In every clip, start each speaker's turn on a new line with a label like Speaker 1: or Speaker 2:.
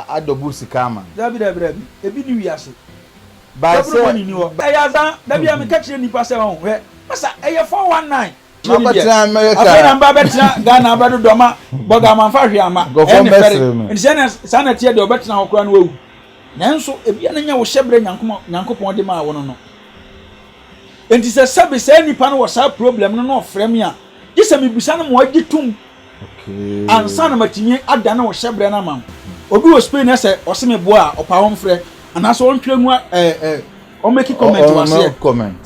Speaker 1: adobu sikama
Speaker 2: dabi ebi ni wiase
Speaker 1: ba se
Speaker 2: ni wo ayaza dabi am ka kire nipa se ho he masa eye 419
Speaker 1: America
Speaker 2: afena mba betina Ghana abado doma boga manfa hwe ama ene fere nsene sana tie de obetina hokora no wawu nanso ebi na nya wo hyebre nyankopon de ma wo no enti se sabe se nipa no wo sa problem no no frame a gise mebusa no mo agitum ansa na matinye ada na wo hyebre na mam obi wo Spain ese oseme bo a opa won frɛ anaso won twanu o make comment wase
Speaker 1: comment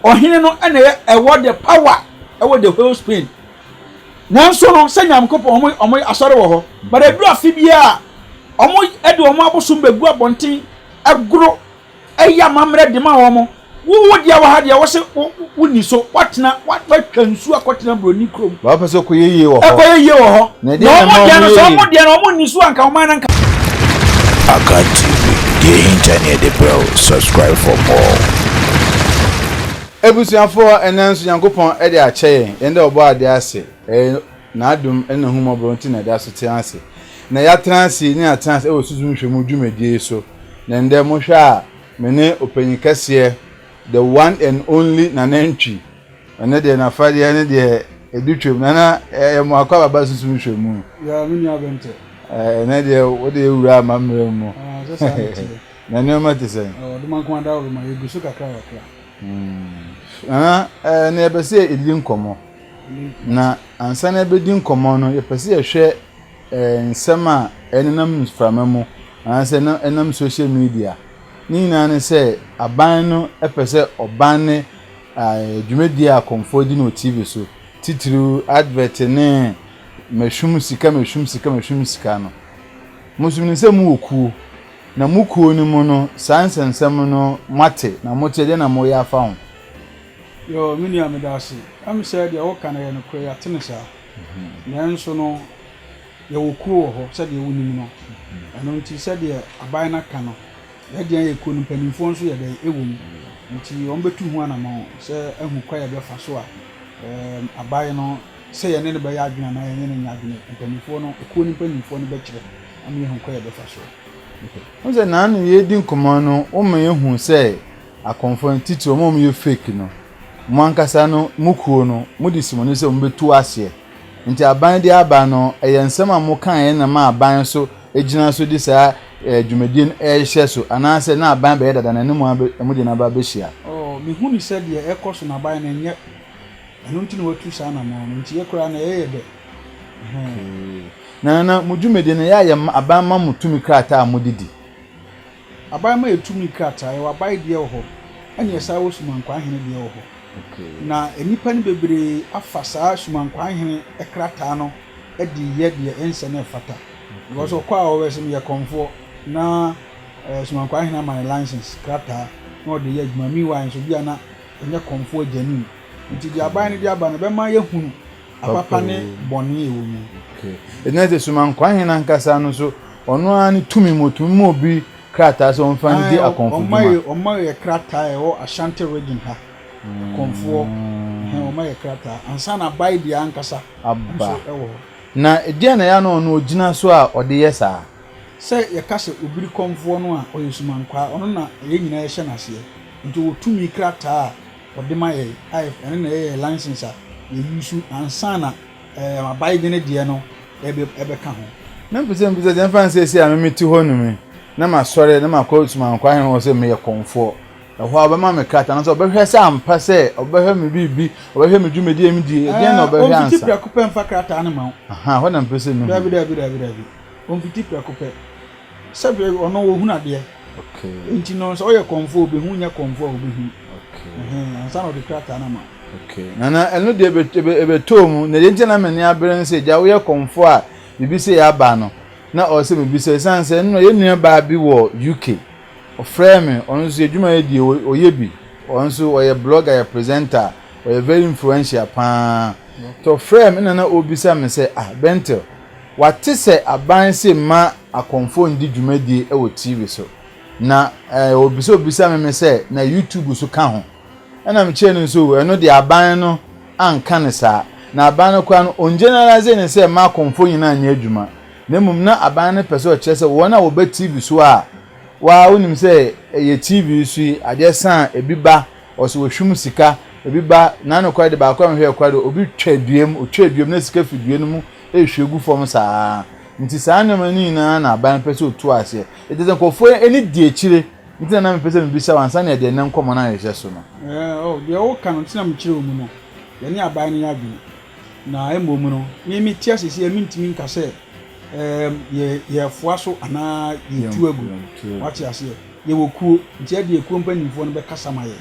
Speaker 2: ohine no ene e the power e the whole Spain nanso no senyam kopo omo asore wo ho but edu afi bia omo ede omo abosom begu abonten agro eya mamre de ma omo wo dia wa ha dia wo se woni so watena watwansu akotena broni krom
Speaker 1: ba pese ko yeye wo ho
Speaker 2: ekoyeye wo ho no omo dia no so omo dia no omo nisu anka o man nanka
Speaker 3: Aka TV, the internet the bro, subscribe for more.
Speaker 1: Ebusuafo enanso Nyankopon e de akyeye ende obo ade ase na adum ena humo bronti na de aso te ase na ya transi ni atrans e osuzum hwemu dwumadie so na ende mo hwa a mene opanyi kase the one and only nanantwi ene de na fade ene de edutwem na mo akwa baba susum hwemu
Speaker 2: ya mini abente
Speaker 1: ene de wo de ewura mamre mu na ne ma te sen
Speaker 2: de man ko anda wo ma yegusu kakra
Speaker 1: na ebese edi nkomo na ansa na ebedi nkomo no yepese ehwe nsem a enenam frama mu ansa na enam social media ni na ne se aban no epese oban ne dwumedi a komfodi no TV so titru advert ne meshum sika no musum se mu oku na mukuo ni mu no sansensem no mate na mote de na mo ya fa ho
Speaker 2: yo mini amedasi am said ya woka na ye no kwe atenesa nanso no ye wokuo ho said ye wonim no eno nti said ye aban na ka no ye de ye ko no panimfo nso ye de ewum nti on betu hu anama se ahu kwa ye be fa so a aban no se ye ne be ya adwena na ye ne nya adwena panimfo no ko ni panimfo no be kire am ye hu kwa ye be fa so
Speaker 1: Onse na anu ye di nkomo no o me hu se akonfon titiro mo me fake no mo ankasa no mukuo no mo di simo no se mo betu ase nti aban di aba no ensem a mo kan na ma aban so ejina so di sa dwumadie no hye so anase na aban be dada na mo di na ba be hia
Speaker 2: me hu ni se de ekoso na aban na nye eno nti no watu sa na mo nti ye kura na ye de
Speaker 1: na mudwumede na ya aban ma mutumi krata amudidi
Speaker 2: aban ma etumi krata ya aban de ho ene esa wo sumankwa hene de ho na enipa ni bebre afasa sumankwa hene krata no edi ye de ense na fata because okwa o we sem ye konfo na sumankwa hene ma license krata no de ye adwuma mi wan so bia na enye konfo agani nti di aban ni di aban be ma ye hunu apapa ne boni ewo mu
Speaker 1: ene de sumankwa hene nkasa no so ono ani tumi mo bi krata so mfan di akonfo
Speaker 2: o ye krata e o Ashanti region ha konfo o ye krata ansa na bai di ankasa
Speaker 1: abba na edia na ya no ogina so a ode yesa
Speaker 2: se ye kase obiri konfo no a o yesumankwa ono na ye nyina ye hye nase nti o tumi krata a ode ma ye ene na ye license a ye yusu ansa na abai de ne die no ebe ka ho
Speaker 1: na mpese de fancy esi a memeti ho no me na ma sore na ma ko sumankwa he ho se me ye konfo ho abama me krata na so obehwe se ampa se obehwe me bibi obehwe me dwumedi emi die de na obehwe ansa
Speaker 2: on fiti prakope mfa krata na ma
Speaker 1: ho na mpese no
Speaker 2: dabi on fiti prakope sabe ono wo huna de nti no so oye konfo obehu nya konfo obehu ansa no de krata na ma
Speaker 1: na enu de ebe tomu na de ntina mani abere nse ja wo ye konfo a bibi se ya ba no na o se bibi se sanse no ye nua ba bi wo UK o frame on so edwuma ye die oye bi on so o ye blogger ye presenter o ye very influential pa to frame na obisa me se bentel wate se aban se ma akonfo ndi dwumadie e wo TV so na obisa me se na YouTube so ka ho ana me che no so eno de aban no anka ne sa na aban no kwa no on generalize ne se ma akonfo nyina anya adwuma na mum na aban ne pese o kyerɛ sɛ wɔn a wɔbɛ TV so a wa wonim sɛ ɛyɛ TV so ade san ebi ba ɔso wɔhwum sika ebi ba na no kwade ba kwa hwɛ kwade obi twa duam na sika fi dua no mu ehwe gu fam saa nti saa na mani na aban pese o to ase ete sɛ nkofo eni die akyire nti na me pese me bisa wansa na de ne nkɔmɔ na yɛ so no
Speaker 2: de o kan nti na me kyerɛ mu no ye ne aban ne yadwene na emom no me tia sisi emi ntimi nka sɛ ye foa so ana ye tu agu wati ase ye wokuo nti ye de ekuo mpanimfo no be kasa ma ye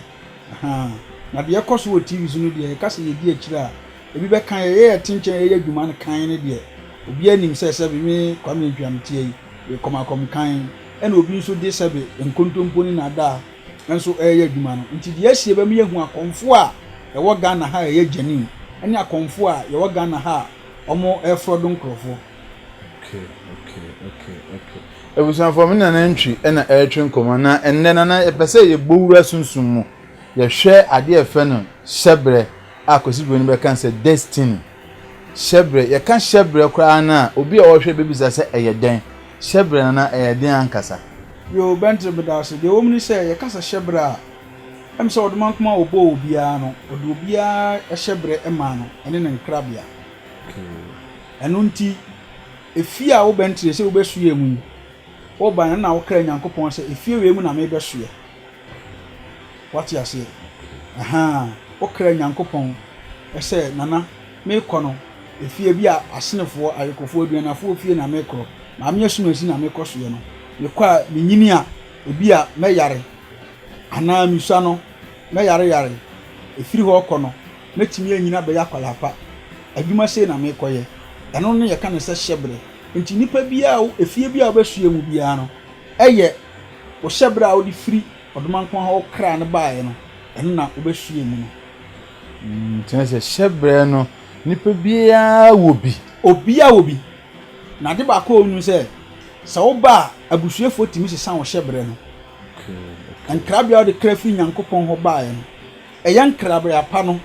Speaker 2: na de yekoso wo TV so no de kasa ye di akira a ebi be kan ye tinchen ye adwuma no kan ne de obi anim sɛ bi me kwame ntwam tie yi komakom kan ɛna obi nso de sɛ bi nkontompo ni na da nso ye adwuma no nti de asie ba me ye hu akonfo a ɛwɔ Ghana ha ye gyanim ɛne akonfo a ye wɔ Ghana ha ɔmo ɛfrodo nkrofo.
Speaker 1: Okay. Ebusan for me na ntwi na ɛtwe nkɔmɔ na enne na epese ye bowura sunsun mu ye hwɛ ade efe no hyebre akosi boni be kan sɛ destiny hyebre ye kan hyebre kora na obi a wɔhwɛ bebisa sɛ ɛyɛ den hyebre na ɛyɛ den ankasa
Speaker 2: yo bentre bedaso de wo mni sɛ ye kasa hyebre a em sɛ odman kuma obo obia no odo obia hyebre ema no ene ne nkrabia ɛno nti efie a wo bentre sɛ wo besuye mu wo ban na wo kra Nyankopɔn sɛ efie we mu na me besuye wati ase wo kra Nyankopɔn ɛsɛ nana me kɔ no efie bi a asenefo ayekofo aduanafo fie na me kɔ ma me asunasi na me kɔ soye no me kɔ a me nyini a ebi a me yare ana misa no me yare efiri hɔ kɔ no metimi anyina be yakwalapa adwuma sei na me kɔye ɛno no yɛ ka ne sɛ hyebre nti nipa bia efie bia obesue mu bia no ɛyɛ wo hyebre a wo di firi odomankon ha wo kra ne baaye no ɛno na obesue mu no
Speaker 1: nti sɛ hyebre no nipa bia wo bi na de ba ko onu sɛ wo ba abusuefo timi sesan wo hyebre no nkra bia wo de kra firi Nyankopɔn ho baaye no ɛyɛ nkra bia pa no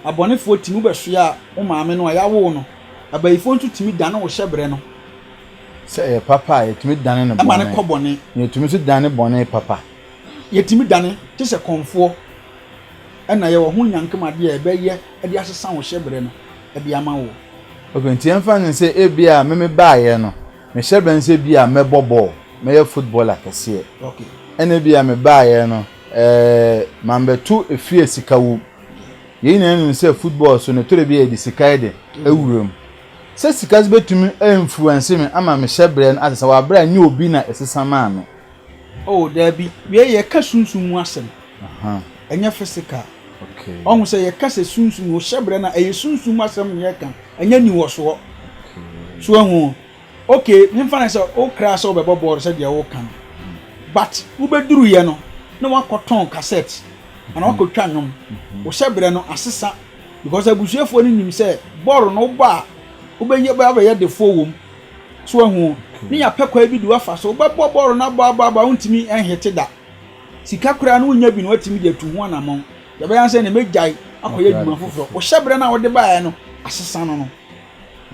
Speaker 1: abonefo timi besue a wo maame no ya wo no abayifo ntu timi dane wo hyebre no sɛ papa yetimi dane no
Speaker 2: bone ama ne kɔbɔne
Speaker 1: yetimi so dane bɔne papa
Speaker 2: yetimi dane te sɛ konfo ɛna ye wo ho nyankemade a ɛbɛyɛ ɛde asesa wo hyebre no ɛde ama wo
Speaker 1: obenti emfa ne sɛ ebia me baaye no me hyebre nse bia mebɔbɔ meyɛ footballer kɛse
Speaker 2: okay
Speaker 1: ɛna bia me baaye no mambetu efie sikawu ye nyina nim sɛ football so no tore bia di sika de awuram sɛ sika betumi influence me ama me hyebre no asesa wa bra nye obi na esesa ma no
Speaker 2: da bi we ye ka sunsun mu asem enya physical
Speaker 1: okay
Speaker 2: ɔhu sɛ ye ka sɛ sunsun wo hyebre na ɛyɛ sunsun mu asem ne ka enya ni wo so so ahu okay hemfa na sɛ o kra sɛ obɛbɔ ball sɛ de wo kan but wo beduru ye no na wakɔtɔn cassette ana wakɔtwa nwom wo hyebre no asesa because abusuefo ni nim sɛ ball no ba obɛyɛ ba defo wom so ahu ni ya pekwa bi du afa so obɛbɔ ball na ba wontimi enhete da sika kura no nya bi no watimi de tu ho anamon ya bɛyɛ sɛ ne megyae akɔyɛ dwuma foforo wo hyebre na wo de bae no asesa no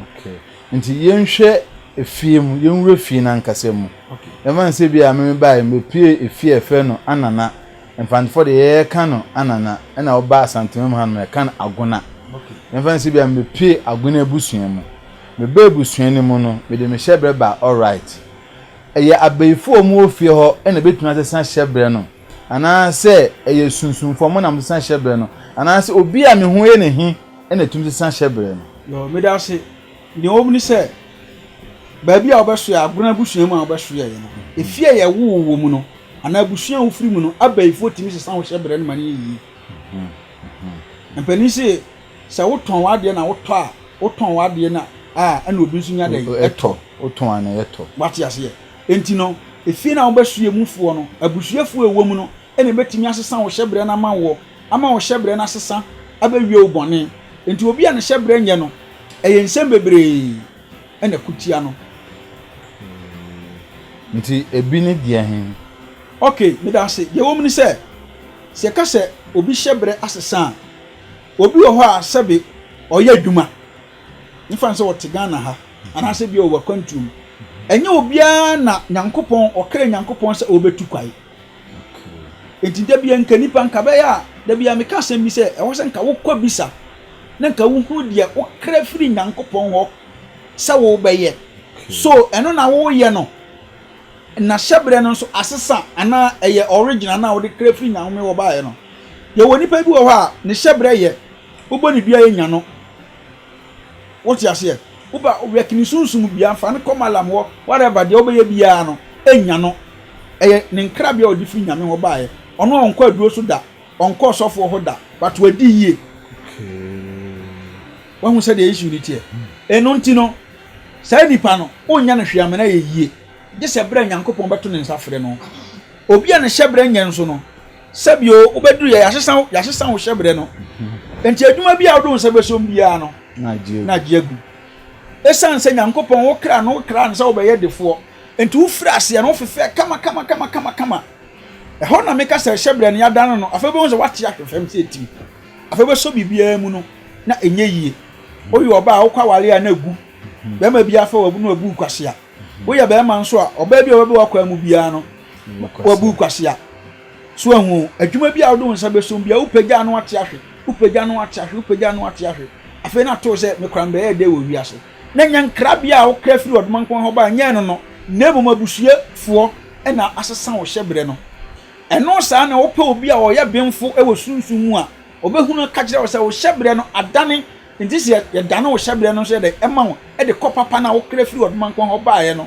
Speaker 1: okay nti yenhwɛ efie mu yenwura fie na nkasa mu
Speaker 2: okay
Speaker 1: ɛman sɛ bi a me bae me pie efie efe no anana mfantfo de ye ka no anana ɛna wo ba asanteme mu ha no ka no agona okay ɛman sɛ bi a me pie agona ebusua mu me ba ebusua ni mu no me de me hyebre ba all right ɛyɛ abayifo mu ofie hɔ ɛna betuna sesa hyebre no ana sɛ ɛyɛ sunsunfo mo na mo sesa hyebre no ana sɛ obi a me ho ye ne hi ɛna tum sesa hyebre no
Speaker 2: yo me da se ni o mu sɛ baabi a obɛsoa agona busua mu a obɛsoa ye no efie yɛ wo mu no ana busua wo firi mu no abayifo timi sesa wo hyebre no mane yi mpani se sɛ wotɔn wade na wotɔ a wotɔn wade na ana obi nso nya da
Speaker 1: ɛtɔ wotɔn ana ɛtɔ
Speaker 2: wate ase enti no efie na obɛsoa mu fuo no abusuafo ewo mu no ɛna betimi asesa wo hyebre na ama wo hyebre na asesa abawie wo bɔne enti obi a ne hyebre nyɛ no ɛyɛ nsɛm bebree ɛna kutia no
Speaker 1: nti ebi ne dia hin
Speaker 2: okay me da se ye wo mu ni sɛ ka sɛ obi hyebre asesa obi wɔ hɔ a sɛbe ɔyɛ adwuma nifa sɛ wɔte Ghana ha ana sɛ bi wɔ kwantum enye obia na nyankopon okre nyankopon se obetu kwai enti da bia nka nipa nka be ya da bia meka asem bi se e wo se nka wo kwa bisa na nka wo hu de wo kra firi nyankopon ho se wo be ye so eno na wo ye no na hyebre no so asesa ana eye original na wo de kra firi nyankopon wo ba ye no ye wo nipa bi wo ho a ne hyebre ye wo bo ni dua ye nya no wo ti ase uba obekini sunsun bia fa ne komalam wo whatever de obeye bia no enya no eye ne nkra bia odi fi nyame ho baaye ono onko aduo so da onko sofo ho da but wadi yie wa hu se de issue ni tie eno ntino sai nipa no onya ne hwiame na ye yie je se bra nyankopon beto ne nsafre no obi a ne hyebre nya nso no sabio obeduru ya yahyesan wo hyebre no enti adwuma bia wo do nsa besom bia no na jiegu esan se nyankopon wo kra no se wo be ye defo enti wo fira ase no fefe kama ho na meka se hyebre ne yadan no afa be won se wate ahwefem se etim afa be so bibia mu no na enye yie oyi oba wo kwa wale ya na gu be ma bia fa wabu no wabu kwase a wo ya be ma nso a oba bia wo be wakwa mu bia no wabu kwase a so ahu adwuma bia wo do nsa be so bia wo pagya no ate ahwe afa na to se me kran be ye de wo wiase na nyankra bia wo kra firi odman kon ho ba nya no na emu mabusue fo na asesa wo hyebre no eno sa na wo pe obi a wo ya bemfo e wo sunsun mu a obehunu ka kire wo se wo hyebre no adane nti se ye dane wo hyebre no so de ema wo e de kopapa na wo kra firi odman kon ho ba ye no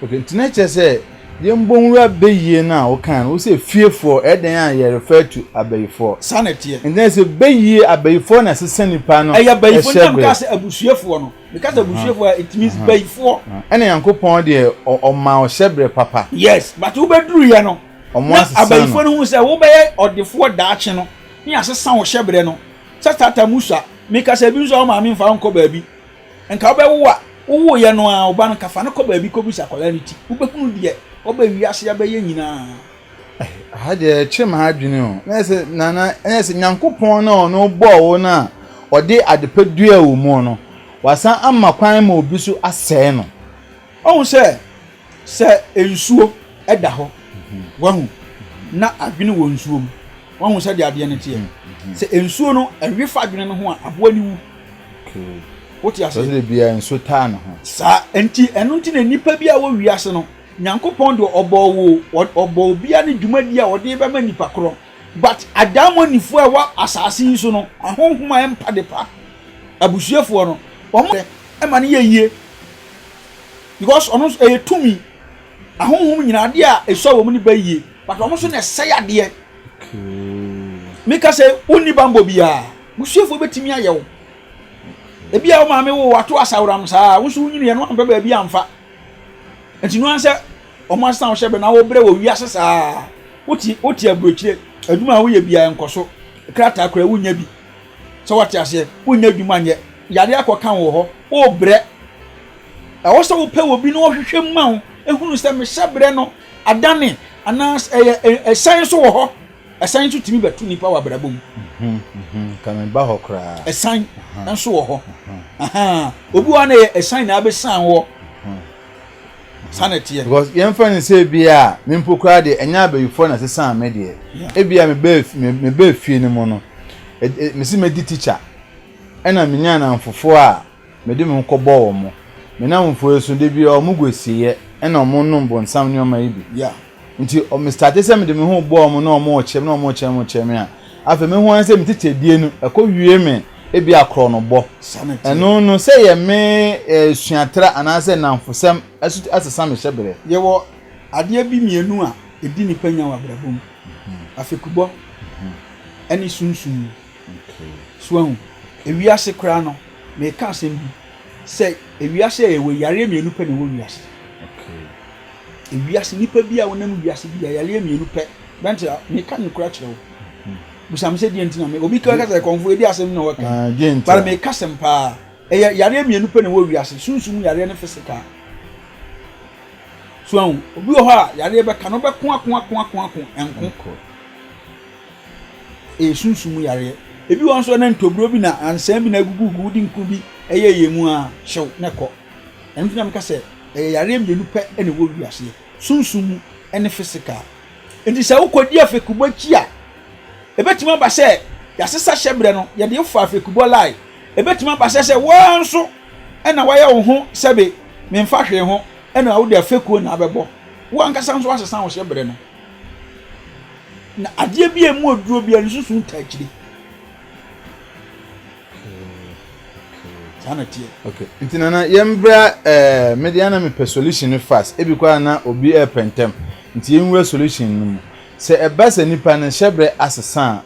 Speaker 1: okay ntina che se ye mbonwa beyie na wo kan wo se fiefo e den a ye refer to abayifo
Speaker 2: sanete
Speaker 1: and then se beyie abayifo na sesa nipa no
Speaker 2: e ya bayifo na ka se abusuefo no because abusuefo it means bayifo
Speaker 1: ene yankopon de o ma o hyebre papa
Speaker 2: yes but wo beduru ye no abayifo no hu se wo be odefo daache no ni asesa wo hyebre no tata musa meka se bi nso o ma me mfa nko baabi enka wo be wo ye no a oba no kafa no ko baabi ko bisa quality wo be kunu de oba wiase ya be ye nyina
Speaker 1: ha de chem ha dwene o nese nana nese nyankopon na no bo wo na ode adepedua wo mu no wasan amma kwan ma obi so asɛe no
Speaker 2: ɔhu sɛ ensuo ɛda hɔ wahu na adwene wɔ nsuo mu wahu sɛ de adeɛ ne teɛ sɛ ensuo no ɛwe fa adwene no ho a aboa ni wu wote ase
Speaker 1: sɛ bia nsuo taa no ho
Speaker 2: sa enti ɛno nti na nipa bi a wɔ wiase no nyankopɔn de ɔbɔ bia ne dwumadi a ɔde bɛma nipa korɔ but adamo nifo a wa asase yi so no ahonhom a empa de pa abusuefo no wɔn ɛma ne yie because ɔno ɛyɛ tumi ahonhom nyina ade a ɛsɔ wɔ mu ne ba yie but ɔmo so na ɛsɛ yadeɛ meka sɛ onni bambo bia busuefo betimi ayɛ wo ebi a wo maame wo wato asawram saa wo so nyine yɛ no ampa ba bi amfa enti no anse ɔmo asan wo hyɛbe na wo brɛ wo wiase saa woti abrochire adwuma wo yɛ bia enkoso krata akora wo nya bi so wate ase wo nya adwuma nyɛ yare akoka wo ho wo brɛ ɛwo sɛ wo pɛ wo bi no wo hwehwɛ ma wo ehunu sɛ me hyɛbrɛ no adane anas ɛsan so wo ho ɛsan so timi betu nipa wa brabom
Speaker 1: kan ba ho kra
Speaker 2: ɛsan nso wo ho obi wa na ɛsan na abesan wo sanete
Speaker 1: because yemfa ne se bia mempokra de enya abayifo na sesan me de e bia me be fie ne mo no me si me di teacher ena me nya na mfofo a me de me nkɔbɔ wo mo me na mfofo so de bia o mu gosiye ena o mo no bonsam ne o ma ibi nti o me start se me de me ho bɔ mo na o mo kyem na o mo kyem a afa me ho an se me teacher die no akɔ wie me ebi akro no bɔ eno no se ye me suatra anase namfosem asesa me hyebere
Speaker 2: ye wo ade bi mienu a edi nipa nya wa brabom afekubɔ ani sunsun suan ewiase kra no me ka asem bi se ewiase ye we yare mienu pe ne wo wiase ewiase nipa bi a wonam wiase bi yare mienu pe bente me ka ne kra kyerɛ wo busam se die ntina me obi ka ka konfo edi asem na waka bara me kasem pa yare mienu pe ne wo wiase sunsun yare ne physical so an obi wo ha yare be ka no be ko enko sunsun yare ebi won so na ntobro bi na ansan bi na gugugu di nku bi yemu a hyew ne kɔ entina me ka se yare mmienu pɛ ene wo wiase sunsun ene physical enti sɛ wokodi afekubo chi a ebetima ba sɛ yasesa hyebre no ye de fa afekubo lai ebetima ba sɛ wanso ena wayɛ wo ho sɛbe memfa hwe ho ena wo de afekuo na abɛbɔ wo ankasa nso asesa wo hyebre no na adeɛ bi emu oduro bi an sunsun tachiri
Speaker 1: okay ntinana yembra mediana me solution fast ebi kwa na obi pentem nti yenwe solution no se eba se nipa ne hyebre asesa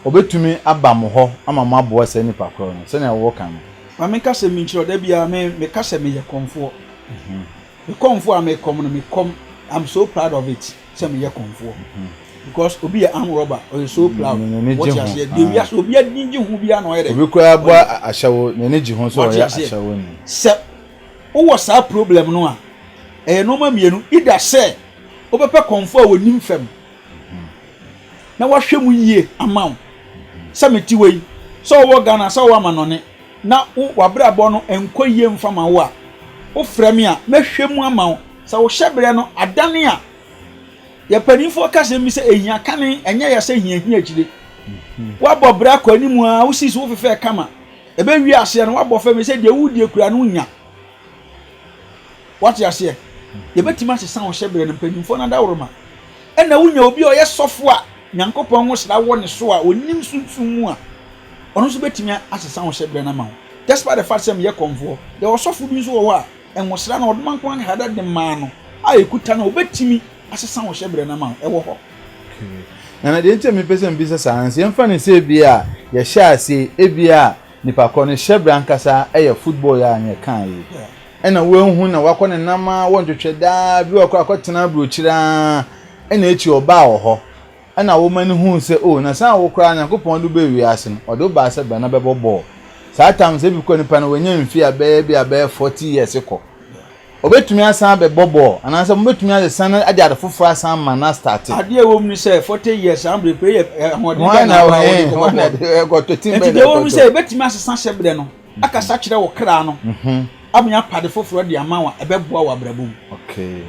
Speaker 1: obetumi aba mo ho ama mo aboa se nipa kro no se na wo kan
Speaker 2: ma me ka se mi nchiro da bia me ka se me ye konfo me konfo am me kom no me kom I'm so proud of it se me ye konfo because obi am robber or so proud what you say dey we so obi adinji hu bia na oyere
Speaker 1: obi kwa aboa ahyawo ne ne ji ho so oya ahyawo ni
Speaker 2: se wo was a problem no a no ma mienu ida se obepe konfo a wonim fam na wahwemu yie amount se meti wei so wo Ghana so wo amanone na wo wabrabo no enko yie mfama wo a wo frame a mehwemu amount se wo hyebre no adane a ya panifo kase mi se ehia kane enye ya se hia akire wa bobra kwa animu a wo sisi wo fefe kama ebe wi ase no wa bo fa mi se de wudie kura no nya what you say ye betima se san wo hyebre no panifo na dawroma ena wunya obi o ye sofo a nyankopon wo sra wo ne so a onim sunsun mu a ono so betimi asesa wo hyebre na ma despite the fact say me ye konfo de wo sofo bi so wo a enwo sra na odman kwan hada de ma no a ekuta na obetimi asesa wo hyebre na ma ewo ho
Speaker 1: na de ntem me pese mbisa sanse yemfa ne se bia ye hya ase ebia nipa ko ne hyebre ankasa eye football ya anye kan yi ena wo hu na wakọ ne nama wo ntwetwe da bi wakọ akọtena brochira ena echi oba wo ho ena wo mani hu se o na san wo kra Nyankopon do be wi ase no odo ba se be na be bobo saa tam se bi ko nipa no wanya mfi abe 40 years ko obetumi asan be bobo ananse obetumi asan ade ade fofo asan ma na start
Speaker 2: ade e wom ni say 40 years am be pray
Speaker 1: hodin na wo go to team be
Speaker 2: ade wom ni say obetumi asan hyebre no akasa kire wo kra no abunya pade foforo de amawa ebeboa wa brabum
Speaker 1: okay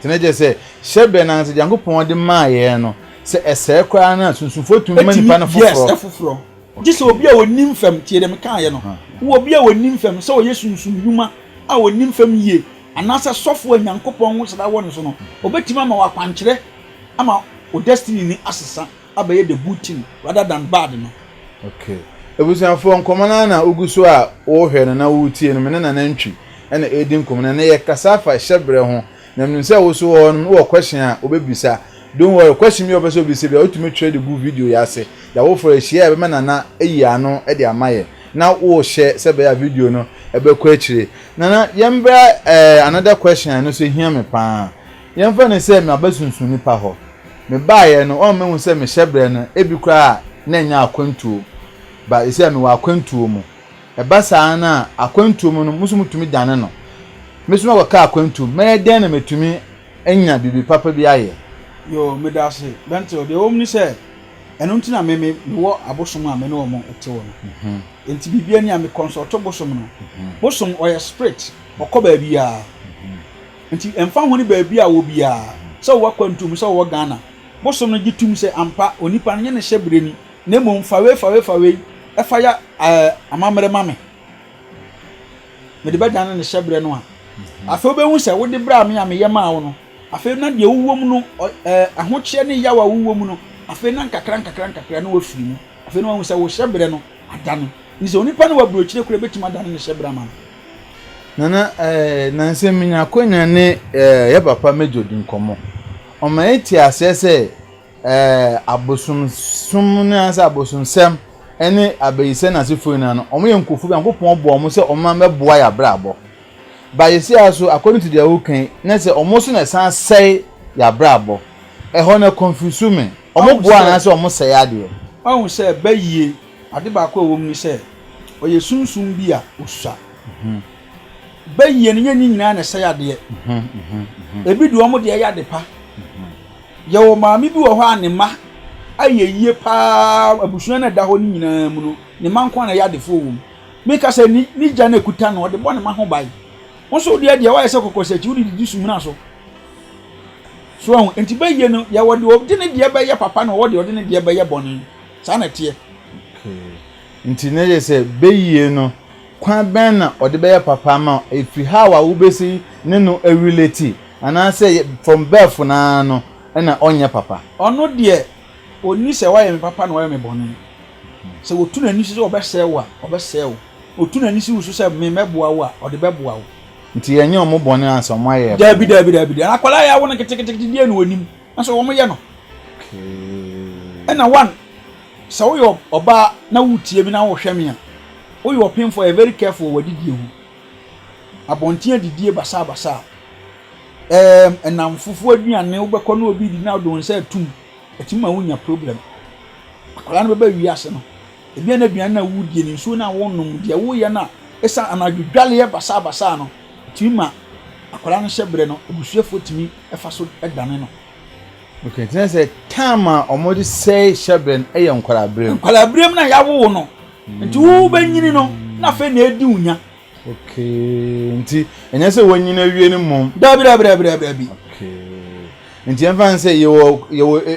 Speaker 1: teneje say hyebre na nse Nyankopon de ma ye no se ese kwa na sunsunfo tumi ma nipa na foforo
Speaker 2: yes foforo gise obi a wonim fam tie dem kan ye no wo obi a wonim fam se wo yesunsun yuma a wonim fam yie anasa sofo Nyankopon wo sada won so no obetima ma wakwankyere ama o destiny ni asesa abaye the good thing rather than bad no
Speaker 1: okay ebusanfo nkomana na oguso a wo hwe no na wo tie no me na nantwi ena edin komana na ye kasafa hyebre ho na mnu se wo so wo no wo question a obebisa don't worry question me obeso bi se bia otumi trade good video ya se ya wo for ehia be na eyi ano e de amaye na wo share se be ya video no ebe ko akire na yembra another question no so hia me pa yemfa ne se me abasunsun nipa ho me baaye no o me hu se me hyebre no ebi kra na nya akwantuo ba ese me wa akwantuo mu eba saa na akwantuo mu no musumutumi dane no mesuma kwa ka akwantuo me den na metumi enya bibi papa bi aye
Speaker 2: yo me da se bento de omni se eno ntina me wo abosom a me no mo ete wo no enti bibia ni a me consult bosom no bosom oya spirit okoba bia enti emfa ho ni ba bia wo bia so wo kwantum so wo Ghana bosom no gitum se ampa onipa no nye ne hyebre ni na mo mfawe efa ya amamre mame me de ba Ghana ne hyebre no a afa obehu se wo de bra me a me yema wo no afa na de wuwom no ahokyere ne yawa wuwom no afa na nkakra no wafiri mu afa na wo se wo hyebre no adano nse onipa no wabrochire kure betima adano ne hyebre ama
Speaker 1: nana nanse minya konya ne ye papa mejodin komo o ma eti asese abosun sum ne asa abosun sem ene abayise na sefo na no omo yenkofu bi Nyankopon bo omo se omo meboa ya brabo ba yesi aso according to their wokan na se omo so na san sei ya brabo ho na confuse me omo boa na se omo sei ade
Speaker 2: o se bayie ade ba ko wom ni se oye sunsun bi a osua bayie ne nyina na sei ade ebi du omo de ya de pa yawo maami bi wo ho anema ayeye pa abusua na da ho ni nyina mu no ne man kwa na ya de fo wom me ka se ni gya na kuta no de bo ne ma ho bai so dia wa yesa kokosachi udi di sumuna so ahun enti ba ye no ya wode obdi ne dia ba ye papa na wode ne dia ba ye boni sa na tie
Speaker 1: nti ne ye se be ye no kwa ben na ode be ye papa ma efi ha wa wo besi ne no relate ana say from birth na no na onye papa
Speaker 2: ono de oni se wa ye me papa na wa ye me boni se wotu na ni se obesewa otu na ni se wusu se me meboa wo a ode beboa wo
Speaker 1: nti yenye omo boni anso mo aye
Speaker 2: dabi akwala ya wo na ketekete die no onim anso wo mo ye no na one so wo yo oba na wutie bi na wo hweme a wo yo pin for a very careful wadidie hu abontia didie basa enam fufu aduane wo bekọ na obi di na do nsa atum etima wunya problem akwala no beba wiase no ebi na aduane na wudie ni nso na wo nom de wo ye na esa anadwale ye basa no tima akwala no hyebre no obusuafo timi efa so edane no.
Speaker 1: Okay, then say time omodi say hyebre e ye nkwala brem
Speaker 2: na yawo no nti wo banyini no na fe na edi unya.
Speaker 1: Okay, nti enye se wonyini awie ni mom
Speaker 2: dabi
Speaker 1: okay nti emfa say yewo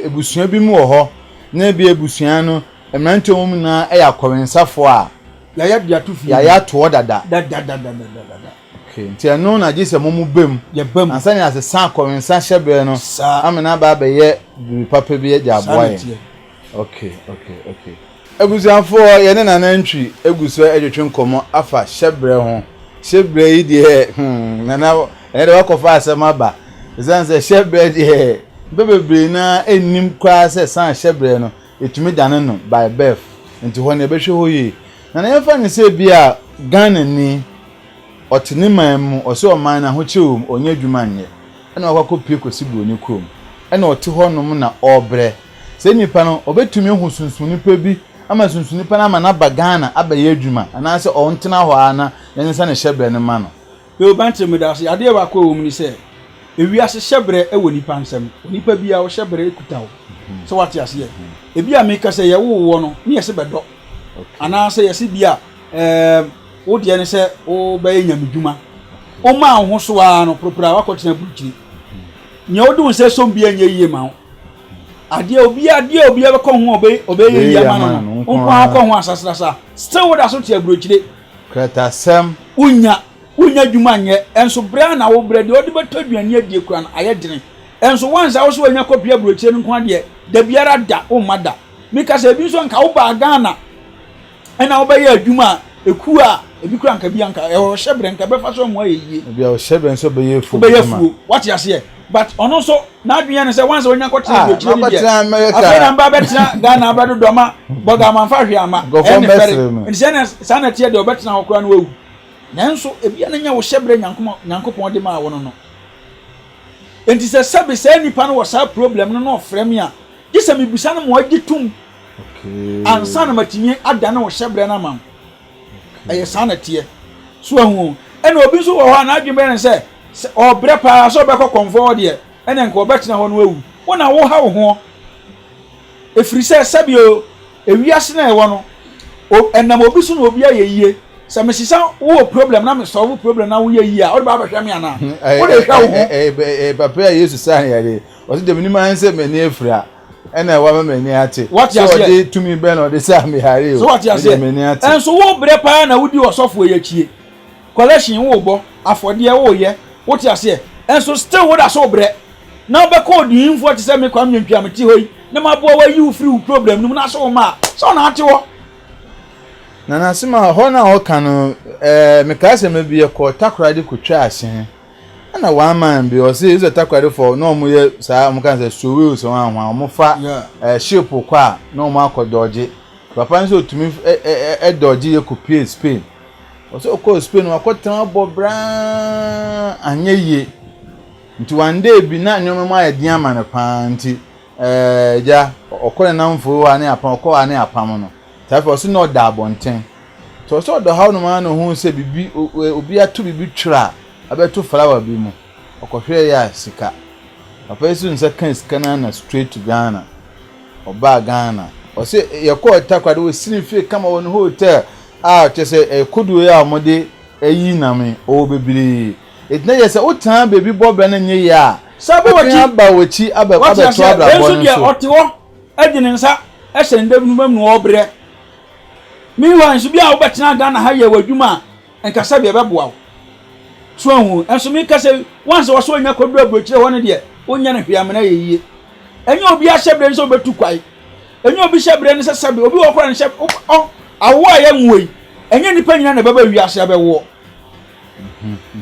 Speaker 1: ebusua bi mu ho na bi ebusua no emranto mum na e yakọrensafo a
Speaker 2: ya dia to fi
Speaker 1: ya to dada okay nti eno na gise mum bem ansani ase san akọrensa hyebre no amena ba be ye bi papa bi ye aboye. Okay egusiafo ye ne nanantwi eguso edwetwe nkomo afa hyebre yi de nana ene de wakofa asema ba zanze hyebre de bebebre na enim kwa se san hyebre no etumi dane no by birth nti ho na behwe ho yi nana yefa ne se bia Ghana ni otini mamu ose o man na ho cheum onye adwuma nye ena wakọ pie kosi bu oni krom ena oti ho nom na obre se nipa no obetumi hu sunsun nipa bi ama sunsun nipa na na ba Ghana abaye adwuma ana se o ntena ho ana yensa ne hyebre ne ma no
Speaker 2: yo bantre me da se ade wa ko wo mu ni se ewi ase hyebre e wo nipa nsem nipa bia wo hyebre ekuta wo so wate ase ye ebi a meka se ye wo no ne yese bedo ana se yese bia wo de ne se wo ba nyamdwuma o ma ho so a no propra wa ko tena buchiri nya wo dun se so bia nya yiye ma wo ade obi be ko ho obe yiye ma no o ko ho asasasa still wo da so tia buchiri
Speaker 1: kreta sam
Speaker 2: unya dwuma nye enso bra na wo bra de odi beto aduane adie kura na ayedene enso wansa wo so wanya kopia buchiri nko ade da biara da o mada mika se bi so nka wo ba Ghana ena wo ba ye adwuma eku a ebi kura nka bia nka e ho hyebre nka be fa so mo ayeye
Speaker 1: bia o hyebre nso be ye fu
Speaker 2: what you say but ono so na adwene ne se wansa wonya kotra buchiri
Speaker 1: ni dia
Speaker 2: afena mba betra Ghana abado doma boga manfa hwe ama ene fere nsene sana tie de obetra ho kura no wawu nanso ebia na nya wo hyebre nyankopon de ma wo no enti se sabe se nipa no wo sa problem no no frem ya gise mebusa no mo agitum okay ansa na matimi ada na wo hyebre na mam eye sana tie so ahu ene obi so wo ho na adwembe ne se obre pa so be ko comfort de ene nka obetra ho no wawu wona wo ha wo ho efiri se sabio ewiase na e wo no enam obi so na obi ayeye se mesisa wo problem na me solve problem na wo ye a o de ba hwɛ me ana wo de hwɛ wo
Speaker 1: papa Yesu san ya de o se de mini man se me ni efira ena wa me ni ate
Speaker 2: so
Speaker 1: de tumi be no de sa me hare o
Speaker 2: so what you say en so wo bre pa na wo di osofo ye chie collection wo bo afode wo ye what you say en so still wo da so bre na be call di info ti se me kwa nwantwa me ti hoyi na ma bo wa you free problem no na so ma so na ate wo
Speaker 1: na nasima ho na ho kanu mekase me bi ko takrade ko twa ase na wa man bi o se is takrade for no mu ye sa mu kan se sowe so anwa mu fa ship kwa no mu akodoje papa nso tumi doje ye ko pay Spain o se ko Spain wa ko tan bo bra anyeye nti one day bi na nyoma ma yedi ama ne pa nti ja okore na mfo wa ne apa okọ wa ne apam no tafi osi no da bonten to so do how no man no hu se bibi obi atu bibi twra abeto flower bi mu okohwe ya sika papa yesu nsa kan sika na straight to Ghana oba Ghana osi ye ko takwade we sinifi kama won hotel a chese kudu ya amode eyi na me o bebiri it na yesa o tan baby bobe na nye ya
Speaker 2: sabe wachi
Speaker 1: ba wachi aba to abra
Speaker 2: bon so otewo agine nsa ehye ndem numam no obre mi wan so bia wo betena Ghana ha ye wadwuma enkasa bia beboa so hu enso mi kase once wo so onya kodu abrochire ho ne de onya na hwiamena yeyie enye obi ahyebre nso betu kwai enye obi hyebre ne sesabe obi wo kora ne hye awo aye nwoi enye nipa nyina na baba wiase abewo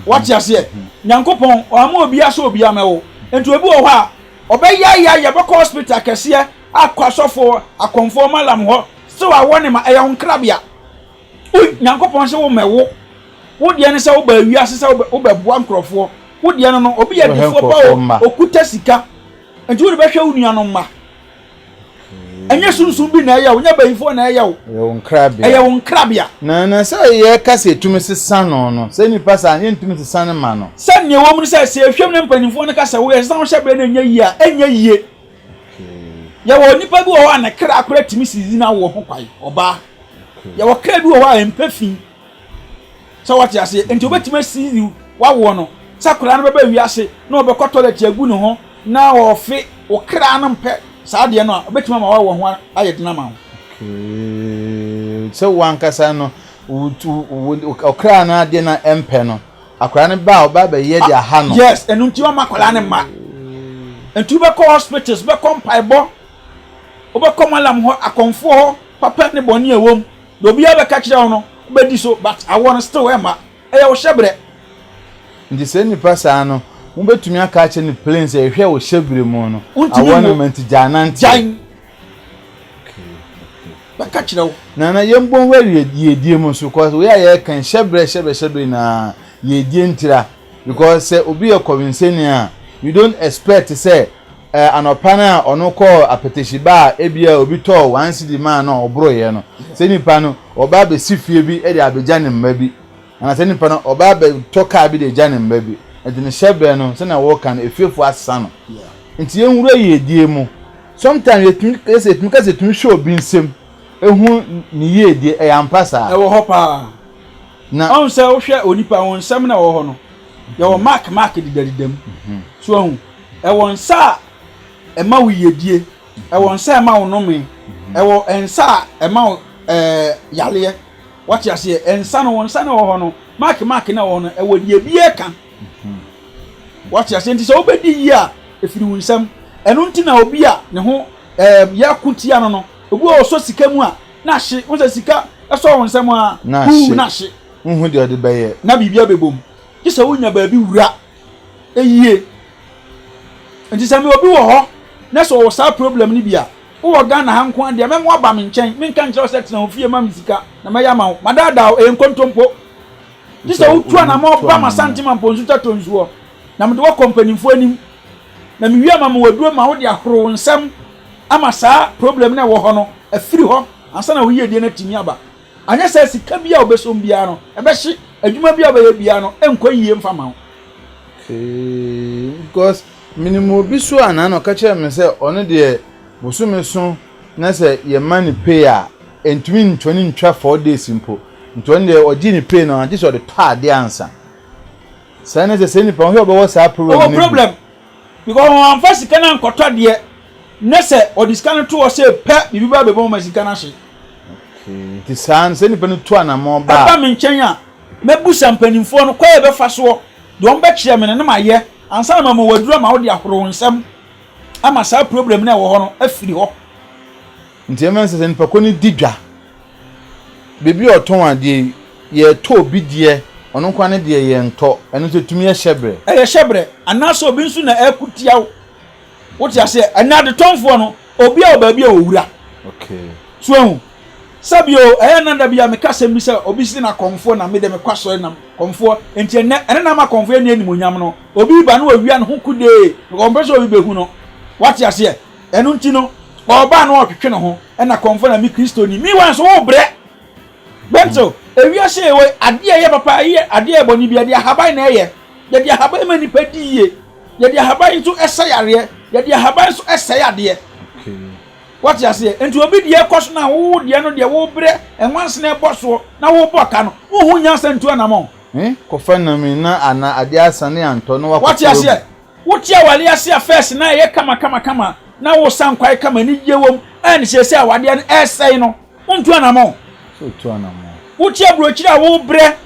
Speaker 2: wati ase nyankopon o ama obi aso obi amewo ento obi wo ho a obeya ya beko hospital kese akwasofo akonfo malam ho so awo ne ma eya honkrabia nyankopon se wo mewo wo de ne se wo ba wiase se wo ba boa nkrofo wo de no obi ya difo pa okuta sika ento wo be hwe unua no ma enye sunsun bi na eya wo nya bayifo na eya wo eya honkrabia
Speaker 1: na se ye kase etumi sesa no se ni pasa ye ntumi sesa ne ma no
Speaker 2: se ne wo mu se ehwem ne mpanimfo ne kase wo ye san hyebre na enya yi a enya yie ya wo nipa bi wo ana kra akora timi sizina wo ho kwai oba ya wo kra bi wo a empafin so what you say enti obetime sizi wa wo no sakura no beba wiase na obekọ toilet agu ne ho na ofe wo kra no mpe saa de no obetime ma wa wo ho ayedina ma
Speaker 1: so wankasa no okra na de na empe no akora ne ba oba be ye de aha no
Speaker 2: yes enu nti o makola ne ma enti obekọ hospitals bekọ mpaibo obekọ malam ho akonfo ho papa ne boni ewom do obi abeka kire ho no bedi so but I want still ema eya wo hyebre
Speaker 1: ndi se ni pasa no mo betumi aka che ni plains ehwe wo hyebre mu no awonment jananti
Speaker 2: baka kire wo
Speaker 1: na yembon wari yedie mu so cause we ya kan hyebre na yedie ntira because obi e convincenia you don't expect to say an opana ono call apetishiba ebia obi to 1 cedi man no obro ye no se nipa no oba be sifie bi e de abeja ne mma bi ana se nipa no oba be toka bi de ja ne mma bi e de ne hyebre no se na wo kan efiefu asa no nti enwura yedie mu sometimes etumi kase tumi show bi nsem ehu ni yedie e yampasa
Speaker 2: e wo hopa na on se wo hwe onipa won nsem na wo ho no ye wo mark didadidam so hu e won sa ema wo yedie e won sa ema wo nome e wo ensa ema wo yale what you say ensa no won sa na wo ho no mark na wo no e wo die bie ka what you say nti so obedi yi a efiri wo nsam eno nti na obi a ne ho ya kutia no obi o so sika mu a na hye wo sika e so wo nsam a na hye
Speaker 1: hu de ode beye
Speaker 2: na bibia bebom kisa wo nya ba bi wura eyie nti sami obi wo ho na so wo sa problem ni bia wo Ghana ha nko ade me mo aba me nchen me nka nkyerɛ set na ofie ma misika na me ya ma madada e nkontompo kisa wo tua na mo ba ma santima mponsu tatonsuo na me de wo company fo anim na me wia ma mo waduro ma wo de ahoro nsam ama saa problem na wo ho no afiri ho ansa na wo yie die na timi aba anya sa sika bia obesom bia no ebehye adwuma bia obayɛ bia no enko yie mfa ma wo
Speaker 1: because minimum bi so ana no ka kire me se ono de bosume so na se ye mani pay a entumi ntwani ntwa 4 days impo ntwani de ogi ni pay no ante so de pa de ansa sai na se ni pa ho obo sa problem
Speaker 2: because one first sika na nkoto de na se odiscan to o se pe bibi ba be bo ma sika na hye
Speaker 1: ti san se ni pa no to ana mo ba
Speaker 2: ba me nchen a mebu sampanimfo no kwaye be fa so de on be kire me ne ma ye ansa na ma wadura ma wo de ahoro nsam ama sa problem na wo ho no afiri ho
Speaker 1: nti emen se nipa ko ni didwa bebi oton ade ye to bi de ono kwa ne de ye nto eno se tumi ye hyebre
Speaker 2: ye hyebre anaso obi nsu na akutia wo ti ase anade tonfo no obi a oba bi a owura
Speaker 1: okay
Speaker 2: so hu sabio nanda bia me kasem bi se obi si na konfo na me de me kwaso na konfo enti ene na ma konfo ni animonyam no obi ba no awia no hukude ko mbeso obi behu no wati ase enu nti no oba no otwetwe no ho na konfo na mi kristo ni mi wan so wo bre bento ewia se we ade ye papa ye ade ye boni bia de haban na ye de haban mani padi ye de haban so esa yare ye de haban so esa yade what you say enti obi de ekoso na wo de no de wo bre enwanse na eboso na wo boka no wo hu nyansa ntu na mo
Speaker 1: kofa na mi na ana ade asane anto no
Speaker 2: what you say wotia wale ase affairs na ye kama na wo sankwai kama ni yewom en se awade an essay no untu anamo
Speaker 1: so tu anamo
Speaker 2: wotia brochiri a wo bre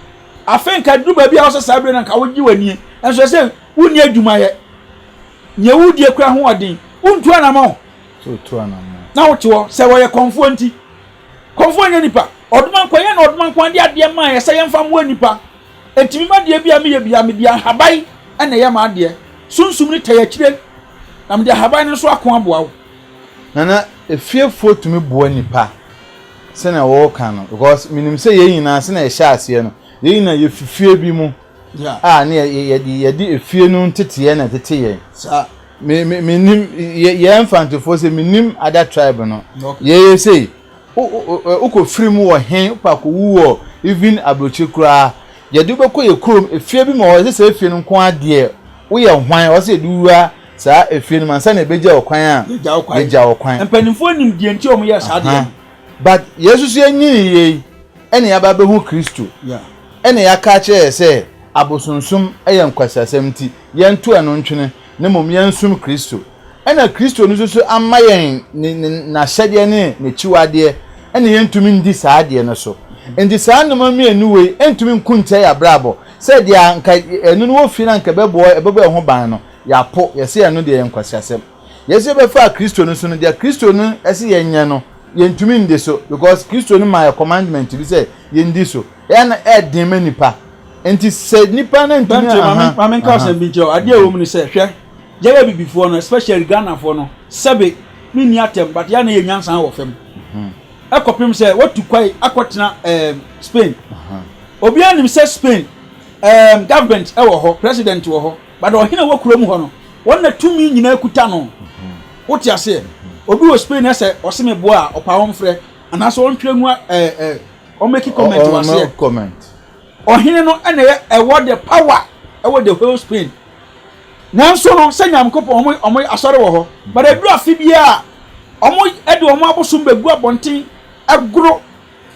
Speaker 2: afenka duba bia wo sesa bre na ka wo gi wani enso se woni adwuma ye nye wudie kura ho odin untu anamo
Speaker 1: so tu anamo
Speaker 2: na wotiwo se wo ye konfo nti konfo nya nipa oduman kwa ye na oduman kwa de ade ma ye se ye mfa mo nipa etimi ma de bia me ye bia me dia habai ene ye ma ade sunsum ni tayakire na me dia habai no so akon aboa wo
Speaker 1: nana efiefo tumi boa nipa se na wo kan no because minim se ye nyina se na ye hya ase no ye nyina ye fifie bi mu ne ye di efie no tete na tete ye
Speaker 2: sa
Speaker 1: minim ye mfantofo se minim other tribe no ye say uko free mu wo hen pa ko wuo even abrochi kura ye du be ko ye krom efie bi ma wo se efie no nko ade wo ye hwan wo se duwa sa efie no mansa na beja okwan a beja okwan
Speaker 2: empanimfo nim die nti o mo ye sa de
Speaker 1: but yesus ye nyini ye ene ya ba be hu Kristo ene ya ka che se abosunsum eye nkwasasem ti ye ntu anu ntwene ne mom ye nsum Kristo ene Kristo no so amma yen na hyede ne chiwade ene ye ntumi ndi saade no so ndi saa no ma mienu we entumi nkunte ya brabo se dia nka enu no wo fi na nka bebo ho ban no ya po ye se enu de ye nkwasasem ye se be fa Kristo no so no dia Kristo no ese ye nya no ye ntumi ndi so because Kristo no my commandment bi say ye ndi so ya na edin manipa enti se nipa na ntumi
Speaker 2: amen ka se bi jo ade wo mu ni se hwe jewe bibifo no especially Ghana fo no sebe ni ni atem but ya na ye nyansan wo fam akopim se watu kwai akotena Spain obi anim se Spain government e wo ho president wo ho but ohina wo kurom ho no wonna tumi nyina akuta no wote ase obi wo Spain ese oseme boa opa won frɛ anaso won twemu o make comment wa se
Speaker 1: comment
Speaker 2: ohine no ene e wo the power e wo the whole Spain nanso no senyam kopo omo asore wo ho but edu afibia omo ede omo abosum begu abonten agro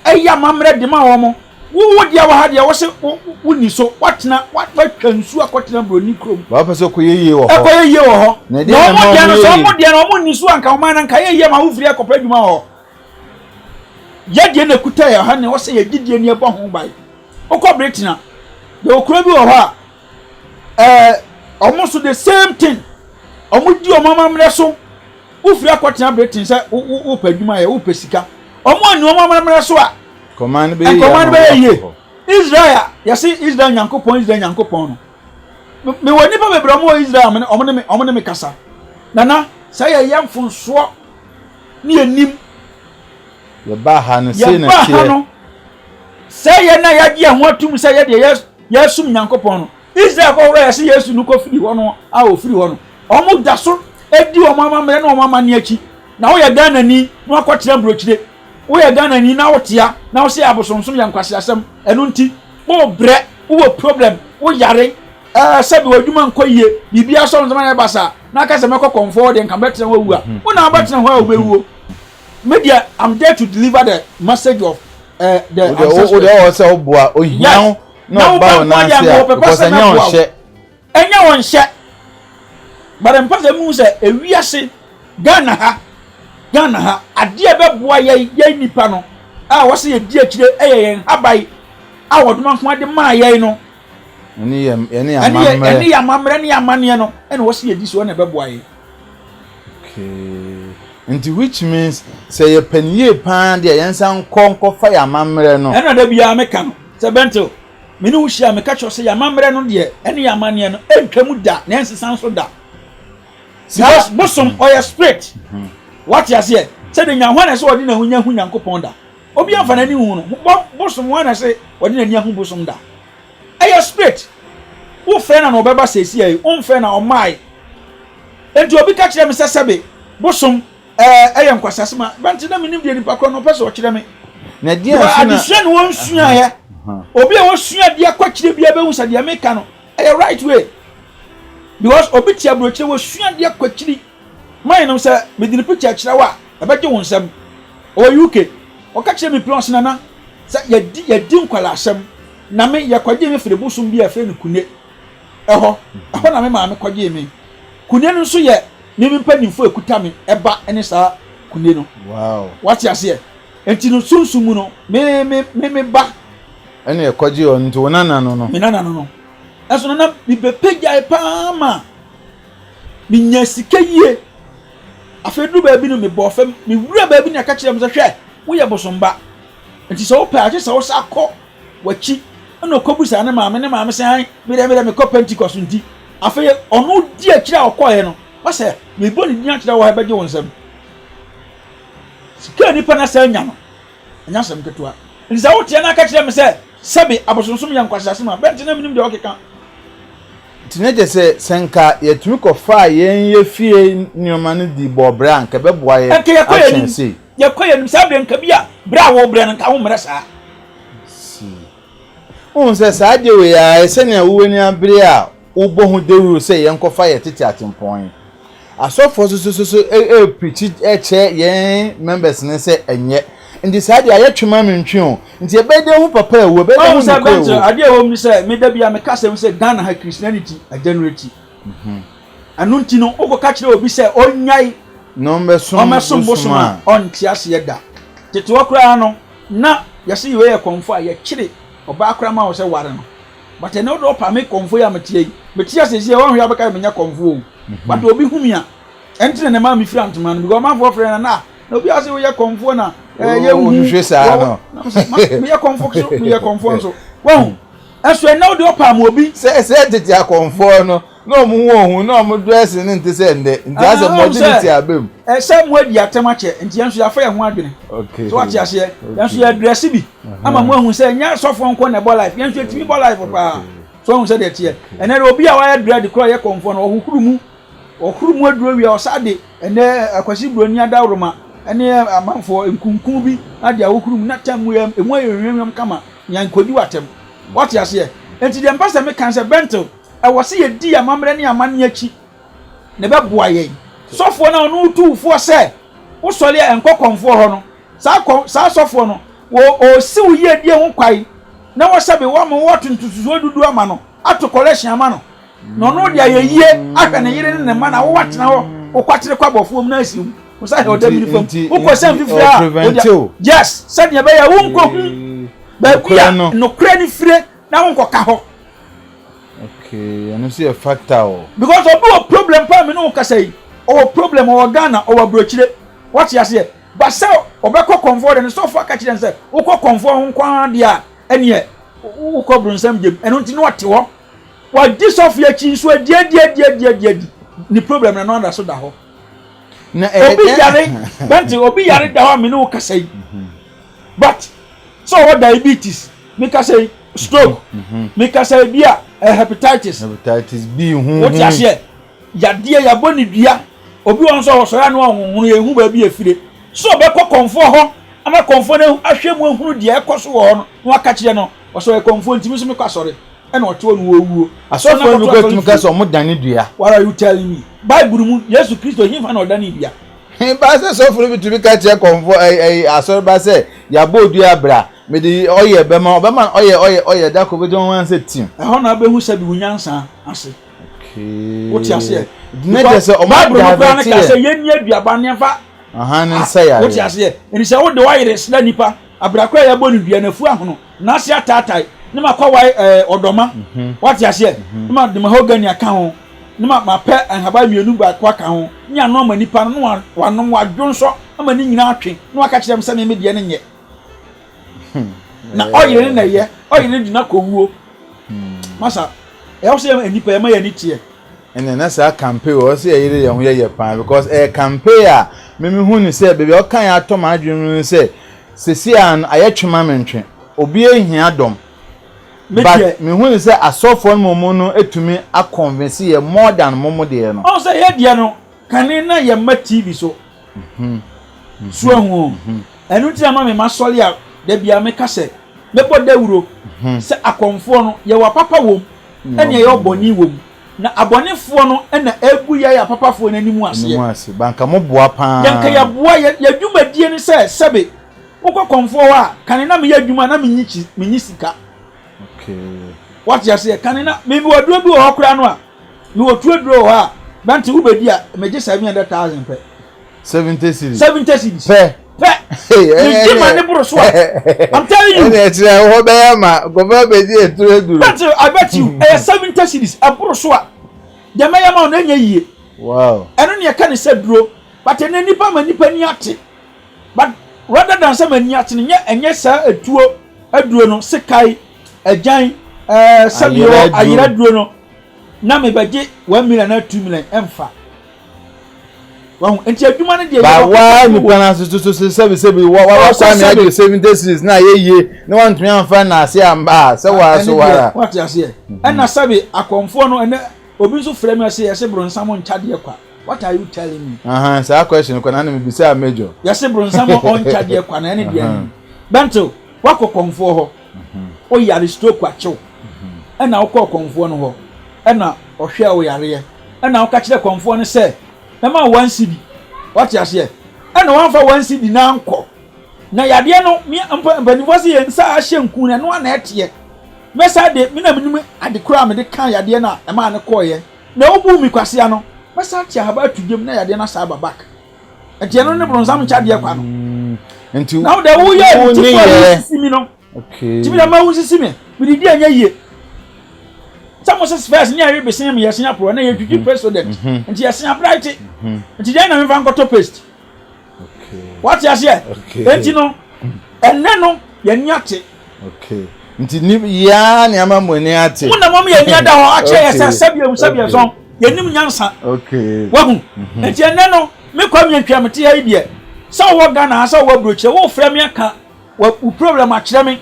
Speaker 2: eya mamre de ma omo wo dia wa ha dia wo se woni so watena watwansu akotena broni krom
Speaker 1: ba pa so koyeye wo ho
Speaker 2: koyeye wo ho
Speaker 1: no
Speaker 2: mo dia no so mo dia no mo ni so anka o man nka yeye ma wo firi akopra dwuma ho ye die na kuta ya ha ne wo se ye gidie ni ebo ho bai okọ bretina de okura bi wo ho a almost the same thing omo di omo mamre so wo firi akotena bretin se wo padwuma ya wo pesika omo ani omo mamre so a
Speaker 1: command be
Speaker 2: ye Israel ya see Israel nyankopon no me woni pa bebre omo Israel omo ne me kasa nana say ya yamfonso ni anim
Speaker 1: ye ba ha no say na tie
Speaker 2: say ya na ya gi ho atum say ya de ya sum nyankopon no Israel ko wura ya see Yesu no ko firi ho no a o firi ho no omo da so edi omo amamre na omo amane achi na wo ya Ghana ni no akotira brochire wo ya Ghana ni na wotia na wo se abosonsom ya nkwase asem enu nti wo bre wo problem wo yare sabi wadwuma nkoyie bibia so nzama na basa na aka se meko comfort de nka betre wo wu a wo na betre ho a wo bewuo media I'm there to deliver the message of the
Speaker 1: ancestors o se oboa ohian no ba na se because enya won hye bare mpase mu se ewiase Ghana ha ade beboa ye nipa no a wo se ye di akire yen abai a woduma ko ade ma ye no eni
Speaker 2: ya mamre ni amane no ene wo se ye di so na beboa ye
Speaker 1: okay and which means say ye paniye pan de yensan konko fa ya mamre no
Speaker 2: ene da bia meka no se bento me ni wo hia meka cho se ya mamre no de ene ya amane no entwamu da na ensesan so da because bosom oya straight what you say said the nyanwa say odi na hunya nyankopon da obi amfa na ni hu no bosom wana say odi na ni hu bosom da ayo straight wo fe na no beba sesi ai on fe na o mai enti obi ka kire me sesebe bosom ayo nkwasasema banti na minim de nipa ko no pese o kire me
Speaker 1: na dia so na
Speaker 2: adisua no won sua ya obi a wo sua de akwa bia be hu sa de make no ayo right way because obi tia bro kire wo sua de akwa mai no say me di picture kire wa abeje won sam o UK o ka kire me plans nana say ya di nkwala asem na me yakwaje me fere busum bi afa ne kune eho na me ma me kwaje me kune no so ye me mpanimfo ekuta me eba ene saa kune no
Speaker 1: wow
Speaker 2: what you say enti no sunsumu no me ba
Speaker 1: ene yakwaje on nti wonana no
Speaker 2: me nana no eso na bi bepeja pa ma mi nya sika yie afedu ba bi no me bo fam me wura ba bi na ka kire me hwe wo ye bosomba enti so pa age so sa akọ wachi na okobusa na maame san me me ko Pentecost nti afa ye onu di akire akọ no wase me bo ni nya kire wo ha beje wonsam sika ni pa na sa nya no nya sam ketua nti sa wo tie na ka kire me se sabi abosonsum ya nkwasase ma benti na minim de okeka
Speaker 1: tineje se senka yetumi ko fa ye fie nyoma no di bobra anka beboa ye
Speaker 2: action ye koye nim sabe nka bia bra wo bra nka wo mra saa
Speaker 1: on se saa de we ya ese ne wo ni abre a wo bohu dewuru se ye nkofa ye tete atempon asofo so pichi che ye members ne se enye ndi saa de ayetwema mentwe o nti e bede hu papa e wo bede hu
Speaker 2: ko ade wo mi se me da bia me ka se se Ghana ha Christianity a generate anu nti no ogoka kire obi se onyai
Speaker 1: no mesom bosoma
Speaker 2: on tiase yeda tete wakura no na yase yiwe ye konfo a ye kire oba akura ma wo se ware no but ene do pa me konfo ya metie se se won hwe abaka me nya konfo o but obi humia entine ne ma me fira ntoma no because ma fo frɛ na obi ase wo ye konfo na ye hu
Speaker 1: hwe saa no
Speaker 2: me ye konfo so won eso ene do pa ma obi
Speaker 1: se tete akonfo no no mu wo no mu dress ni nti se nde nti ase modernity abem
Speaker 2: se mu adi atemache nti yanso ya fa ye ho adwene
Speaker 1: okay
Speaker 2: so what ase yanso ya dress bi ama mu hu se nya sofo nko na bo life yanso timi bo life pa so hu se de tie ene re obi a wa ya dread kro ye konfo no ohuru mu aduro wi osade ene akwasi broni adawroma ene amanfo nkunkun bi ade ohuru mu na tamu ya emu ayenwem kama nyankodi watem what ase enti de mpasa me kan se bento awose ye di amamre ne amane achi ne beboa ye sofo na onu tuufo se wo sole enkokonfo ho no sa sofo no wo siw ye die ho kwai na wo sabe wo mo wo tuntusuo dudu ama no ato collection ama no no dia ye yie ahwe ne yire ne ma na wo watena ho wo kwatere kwa bofo mu na asiw wo sa he odamini fam wo ko sem fifira yes said ye be ya wo nko ba kuya no kra ni fire na wo nko ka ho
Speaker 1: okay and see a factor
Speaker 2: because obi problem pa me no ka say o problem o Ghana o abrochire what you say but say obekọ comfort and so far catch them say wo ko comfort ho kwan dia ene wo ko brunsam jem eno nti no wate ho wa disof ya chi so die ni problem na no under so da ho
Speaker 1: na
Speaker 2: obi yare banti obi yare da ho me no ka say but so what diabetes me ka say stroke me ka say bia hepatitis
Speaker 1: B hu
Speaker 2: what you say ya die ya boni dua obi won so ya no honhunu ye hu ba bi afire so obekọ comfort ho ama comfort na ahwemu ehunu die ekoso wo no no aka kire no so e comfort ntimi so me kwasore e na ote onu owuo
Speaker 1: asofo mi ko tumi ka so mo dane dua
Speaker 2: what are you telling me bible mu Jesus Christ him fa na odane dua
Speaker 1: ba se sofo mi tumi ka tie comfort asore ba se ya bodua bra me di oye be ma oye da ko be don wan se team
Speaker 2: e ho na be hu sabi hunyansa ase
Speaker 1: okay
Speaker 2: what you say
Speaker 1: dinete se o ma da
Speaker 2: ka se yeni aduaba ne fa
Speaker 1: aha ne nsa ya
Speaker 2: what you say eni se wo de wa yire sla nipa abrakwa ya bonu dua na fu ahono na se atatai ne ma kwa wa odoma what you say ne ma de mahogany aka ho ne ma pe anhaba mienu ba kwa ka ho nya no ma nipa no wa no wa dwonso ama ni nyina atwe no aka kire mse me de ne nye na oyire na ye oyire dina ko wuo masa e o se nipa e ma ya ni tie
Speaker 1: ene na sa campaign o se yire ye ho ye pan because campaign a me hu ni se bebe o kan ya to ma adwunu se sesi an ayetwema mentwe obi ehia dom but me hu ni se asofo momo no etumi a convince ye more than momo de no
Speaker 2: o se ye de no kan na ye ma TV so so hu enu ti ama me ma sole a da bia me ka se me bo dawuro se akonfo no ye wa papa wom ene ye oboni wom na abonefo no ena egu ye ya papafo n'animu ase
Speaker 1: banka mo boa pa
Speaker 2: yanka ya boa ya dwumadie ni se sebe ukọ konfo wa kan na me ya dwuma na me nyi sika
Speaker 1: Okay.
Speaker 2: What you say? Can na maybe we do bi ho kura no a. Me wo tu aduro ha. Banti wo bedi a me je 700,000 pe.
Speaker 1: 70 cedis.
Speaker 2: 70 cedis.
Speaker 1: Pe.
Speaker 2: You man bro so. I'm telling you.
Speaker 1: Ho be ma go be di etu eduru.
Speaker 2: But I bet you 70 cedis abro so a. Jama ya ma na nya yie.
Speaker 1: Wow.
Speaker 2: Eno ne ka ne se duro. But ene nipa ma nipa ni ate. But rather than say ma ni ate ne enye sa etuo aduro no sekai agyan sabio ayira duro no na me baje 1 million na 2 million emfa. Wahun enti adwuma ne de
Speaker 1: ba wa ni pana so sebi wa kwa me age 70 cedis na ye na wan tumi amfa na ase amba se wa so wa.
Speaker 2: What you say? Na sabi akomfo no ene obi so frame ase yese bronsam nchade kwa. What are you telling me?
Speaker 1: Say question kwa na me bi say major.
Speaker 2: Yese bronsam onchade kwa na ene de ani. Bento wakokomfo ho. O yare stroke kwa chew. Na wakokomfo no ho. Na ohwe a o yare. Na woka kire komfo no say na ma 1 cedi. What you say? Na wan fa 1 cedi na anko. Na yade no mi ampanifo se yen sa ahye nku na no na ete. Mesa de mi na minim ade kura me de kan yade na e ma ne koye. Na obu mi kwase ano. Mesa tia haba tudem na yade na sa babak. Enti no ne bronsam cha de kwa no.
Speaker 1: Enti
Speaker 2: now the wo ye ti ko sisi mi no.
Speaker 1: Okay.
Speaker 2: Ti mi na ma wo sisi mi. Mi di anya yie. Some says first ni ayi be sin mi yesen apro na ye twitwi president. Enti yesen bright. Enti dey na me van goto paste.
Speaker 1: Okay.
Speaker 2: What you say?
Speaker 1: Okay.
Speaker 2: Enti no enne no ye nyate.
Speaker 1: Okay. Nti ni ya ni ama mo ni ate.
Speaker 2: Mo na mo ye nya da ho a che yesa sabia so ye nim nyansa.
Speaker 1: Okay.
Speaker 2: Wahu. Enti enne no me kwa mi atwa mete ya ide. So wo Ghana so wo broche wo fra me aka wo problem a kire me.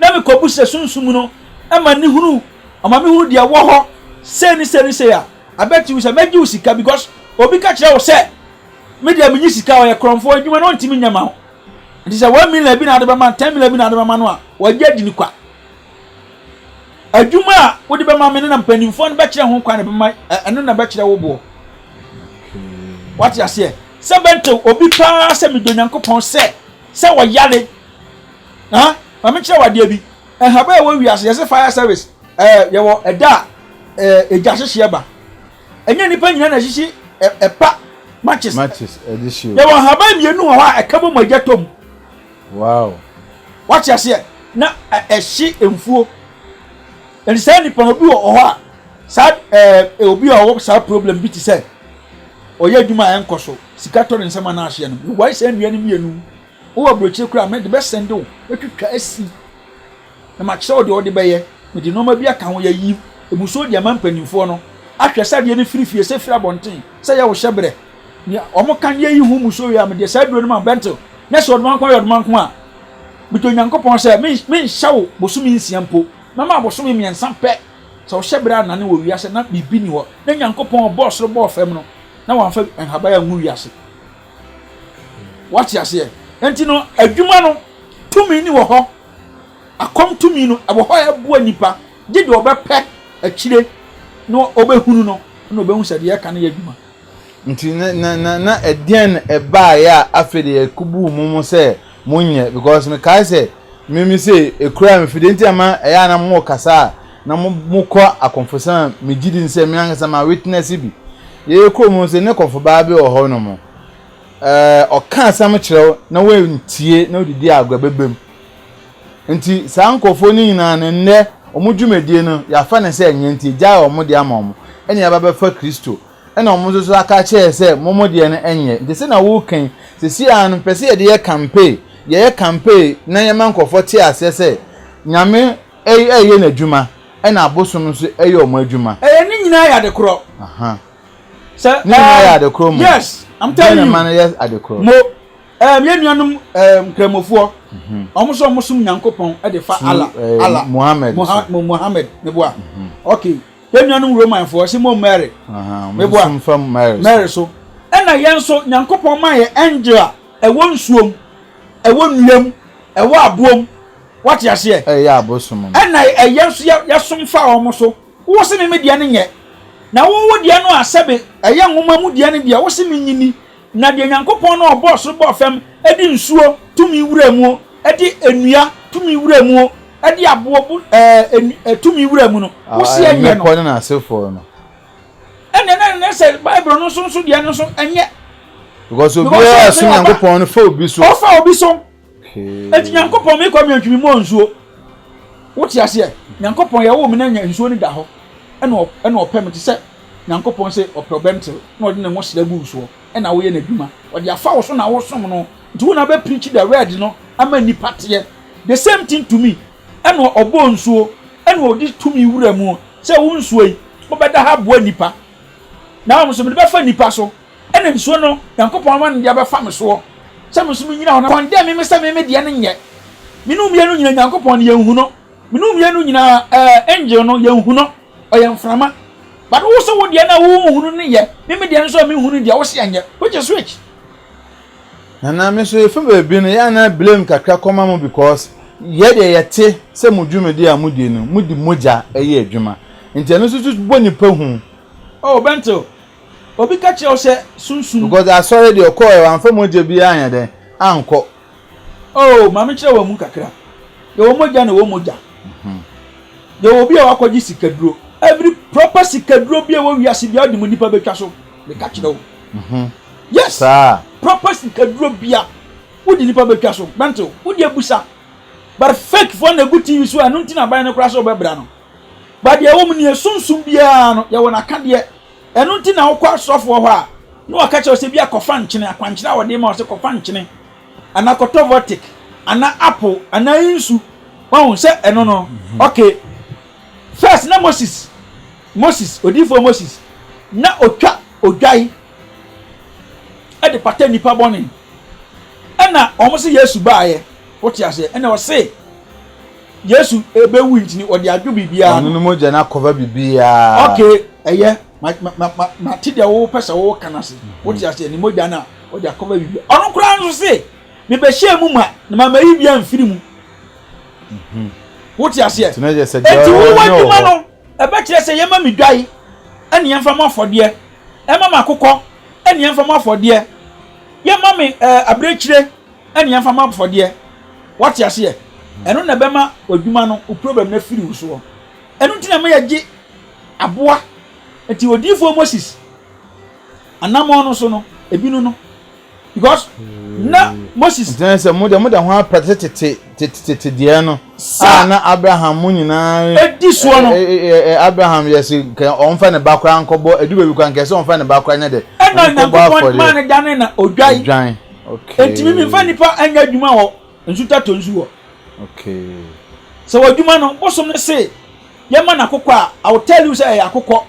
Speaker 2: Na me ko buse sunsum no e ma ni hunu ama me hunu dia wo ho se ni ya. I bet you say make you sika because obi ka kire wo say me dia me nyi sika wo ye kromfo adwuma no ntimi nyama ho. Nti say 1 million bi na ade ba man 10 million bi na ade ba man no a wo gya di ni kwa. Adwuma wo de be ma me na mpanimfo no be kire ho kwa na be ma eno na be kire wo bo. What you say? Sebento obi pa se me do Nyankopon se wo yale. Ha? Ma me kire wade bi. Haba e wo wiase ye se fire service. Ye wo eda eja hyehye ba. Enya nipa nyina na hyehye pa matches
Speaker 1: edition.
Speaker 2: Ye wo haba mienu ho a ekabo magyatom.
Speaker 1: Wow.
Speaker 2: What you say? Na ehye emfuo. And say nipa obi wo ho a sad obi wo sa problem bi ti say oye adwuma enkoso sika to nsema na ahye no why say nua ni mienu wo abrochi kura me de be send wo etwitwa asi na ma kire wo de beye me de no ma bi aka ho ya yi emuso de amampanimfo no ahwe sade ne firifie se fira bonten se ye wo hyebre ni omo kan ye yi hu muso ya me de sa duro no ma bento na so odman kwa yodman kwa bito Nyankopon se me hyawo bosumi nsiampo na ma bosumi miensan pe so hyebre anane wo wiase na bibi ni ho na Nyankopon boss ro bo fam no na wan fa enhaba ya nwu wiase. What you say? Enti no adwuma no tumi ni wo ho akom tumi no abo ho ya bo anipa je de obepe akire no obehunu no na obehu sade ya kan ya adwuma.
Speaker 1: Nti na edian eba ya afede ekubu mumu se munye because me kai se me say ekura me fidenti ama ya na mo kasa na mo ko akonfosan me gidi nse me angasa ma witness bi ye ko mu se ne konfo ba bi oho no mo oka asam kirew na we ntie na odidi agwa bebem nti sa nkofo ni nyina ne nne omudwumedie no ya fa ne se enye nti gya omode ama omo ene ya baba fa Kristo ene omo so aka che se momode ne enye nti se na wo kan se si an pese ye de campaign ye campaign na ye mankofo ti asese nyame eye na dwuma ene abosom so eye omo adwuma
Speaker 2: Ni nyina ya de kro.
Speaker 1: aha
Speaker 2: So
Speaker 1: ni ya de kro mo.
Speaker 2: Yes, I'm telling you.
Speaker 1: Man yes at the kro.
Speaker 2: Mo ye nuanum kremofo. Omo so mosum Nyankopon e de fa Allah
Speaker 1: Muhammad
Speaker 2: me boa. Okay. Ye nuanum Roman fo se mo Mary. Me boa
Speaker 1: from
Speaker 2: Mary so. E na yen so Nyankopon ma ye angel e won suom e won nuam e wo aboom. What you say?
Speaker 1: Ya abosom.
Speaker 2: E na e yen so ya som fa omo so. Wo se me dia ne nye. Na wo dia no asebe eya nwoma mu dia ne dia wo se menyini na dia Nyankopon no obo so bo fam edi nsuo tumi wura mu edi enua tumi wura mu edi abo tumi wura mu no wo se enye no
Speaker 1: ko na asefo no
Speaker 2: ene say Bible no so de no so enye
Speaker 1: because obi asu Nyankopon no fa obi so
Speaker 2: o fa obi so eti Nyankopon me kwa miantwi mo nsuo wo ti ase Nyankopon ye wo me na nsuo ni da ho ene opem ti se Nyankopon se oprobente na odi na mo sira gu nsuo ena wo ye na dwuma odi afa wo so na wo som no nti wo na be preach the word no ama ni patie the same thing to me ene obo nsuo ene odi tumi wura mu se wo nsuo yi wo beda ha boa nipa na wo so me be fa nipa so ene nsuo no Nyankopon ma ne be fa me so se me so me nyina ho na condemn me se me de ne nye minu mienu nyina Nyankopon ne yehu no minu mienu nyina angel no yehu no oyemframa but wo so wo de na wo hunu ne ye me de nso me hunu de wo se anye which is which
Speaker 1: na me so efe be no ya na blame kakra koma mo because ye de yete se mudwumedi a mudi no mudi moja eye adwuma nti eno so boni pa hu
Speaker 2: oh bento obi ka che o se sunsun
Speaker 1: because I saw the call wan fa moja bi anya den anko
Speaker 2: oh mama kire wa mu kakra ye wo moja na wo moja ye wo bi a wakoji sikaduro every proper sikaduro bi a wo wiase bi a de mu nipa betwa so me ka kire wo yes
Speaker 1: sir
Speaker 2: proper sikaduro bi a wo de nipa betwa so bento wo de abusa but fake for na good TV so anu ntina ban na kura so bebra no but ye wo mu ne sunsun bia no ye wo na ka de enu ntina wo kwa sofo ho a no aka che o se bia kofa nkyene akwankyene wo de ma o se kofa nkyene ana kotovotic ana apple ana insu won se eno no okay first na Moses odifo Moses na otwa odwai e de pata nipa bonin ena omo se Yesu baaye wote ase ena o se Yesu ebewu ntini odi adwo bibia
Speaker 1: no mo je na cover bibia
Speaker 2: okay eye ma tide wo pesa wo kanase wote ase ni moja na odi cover bibia ono kura nso se me be hye mu ma na mama yi bia mfiri mu wote ase eti wo wadwuma no ebe kire se yema midwai ene yemfa ma afode ema ma akokọ ene yemfa ma afode yema me abrechire ene yemfa ma afode wote ase eno na bema odwuma no o problem na firi wo so eno ntina me yage aboa eti odifo Moses anamo no so no ebinu no because na Moses
Speaker 1: then say mo de ho apatete de no na Abraham mu nyina
Speaker 2: edi so no
Speaker 1: Abraham yes on fa ne bakra nkobo eduba bi kwan kese on fa ne bakra nya de
Speaker 2: na Nyankopon ma ne dane na odwan
Speaker 1: okay
Speaker 2: enti mi fa nipa anya adwuma ho nsuta to nsu ho
Speaker 1: okay
Speaker 2: so wadwuma no bosom ne say yema na kokọ I will tell you say akokọ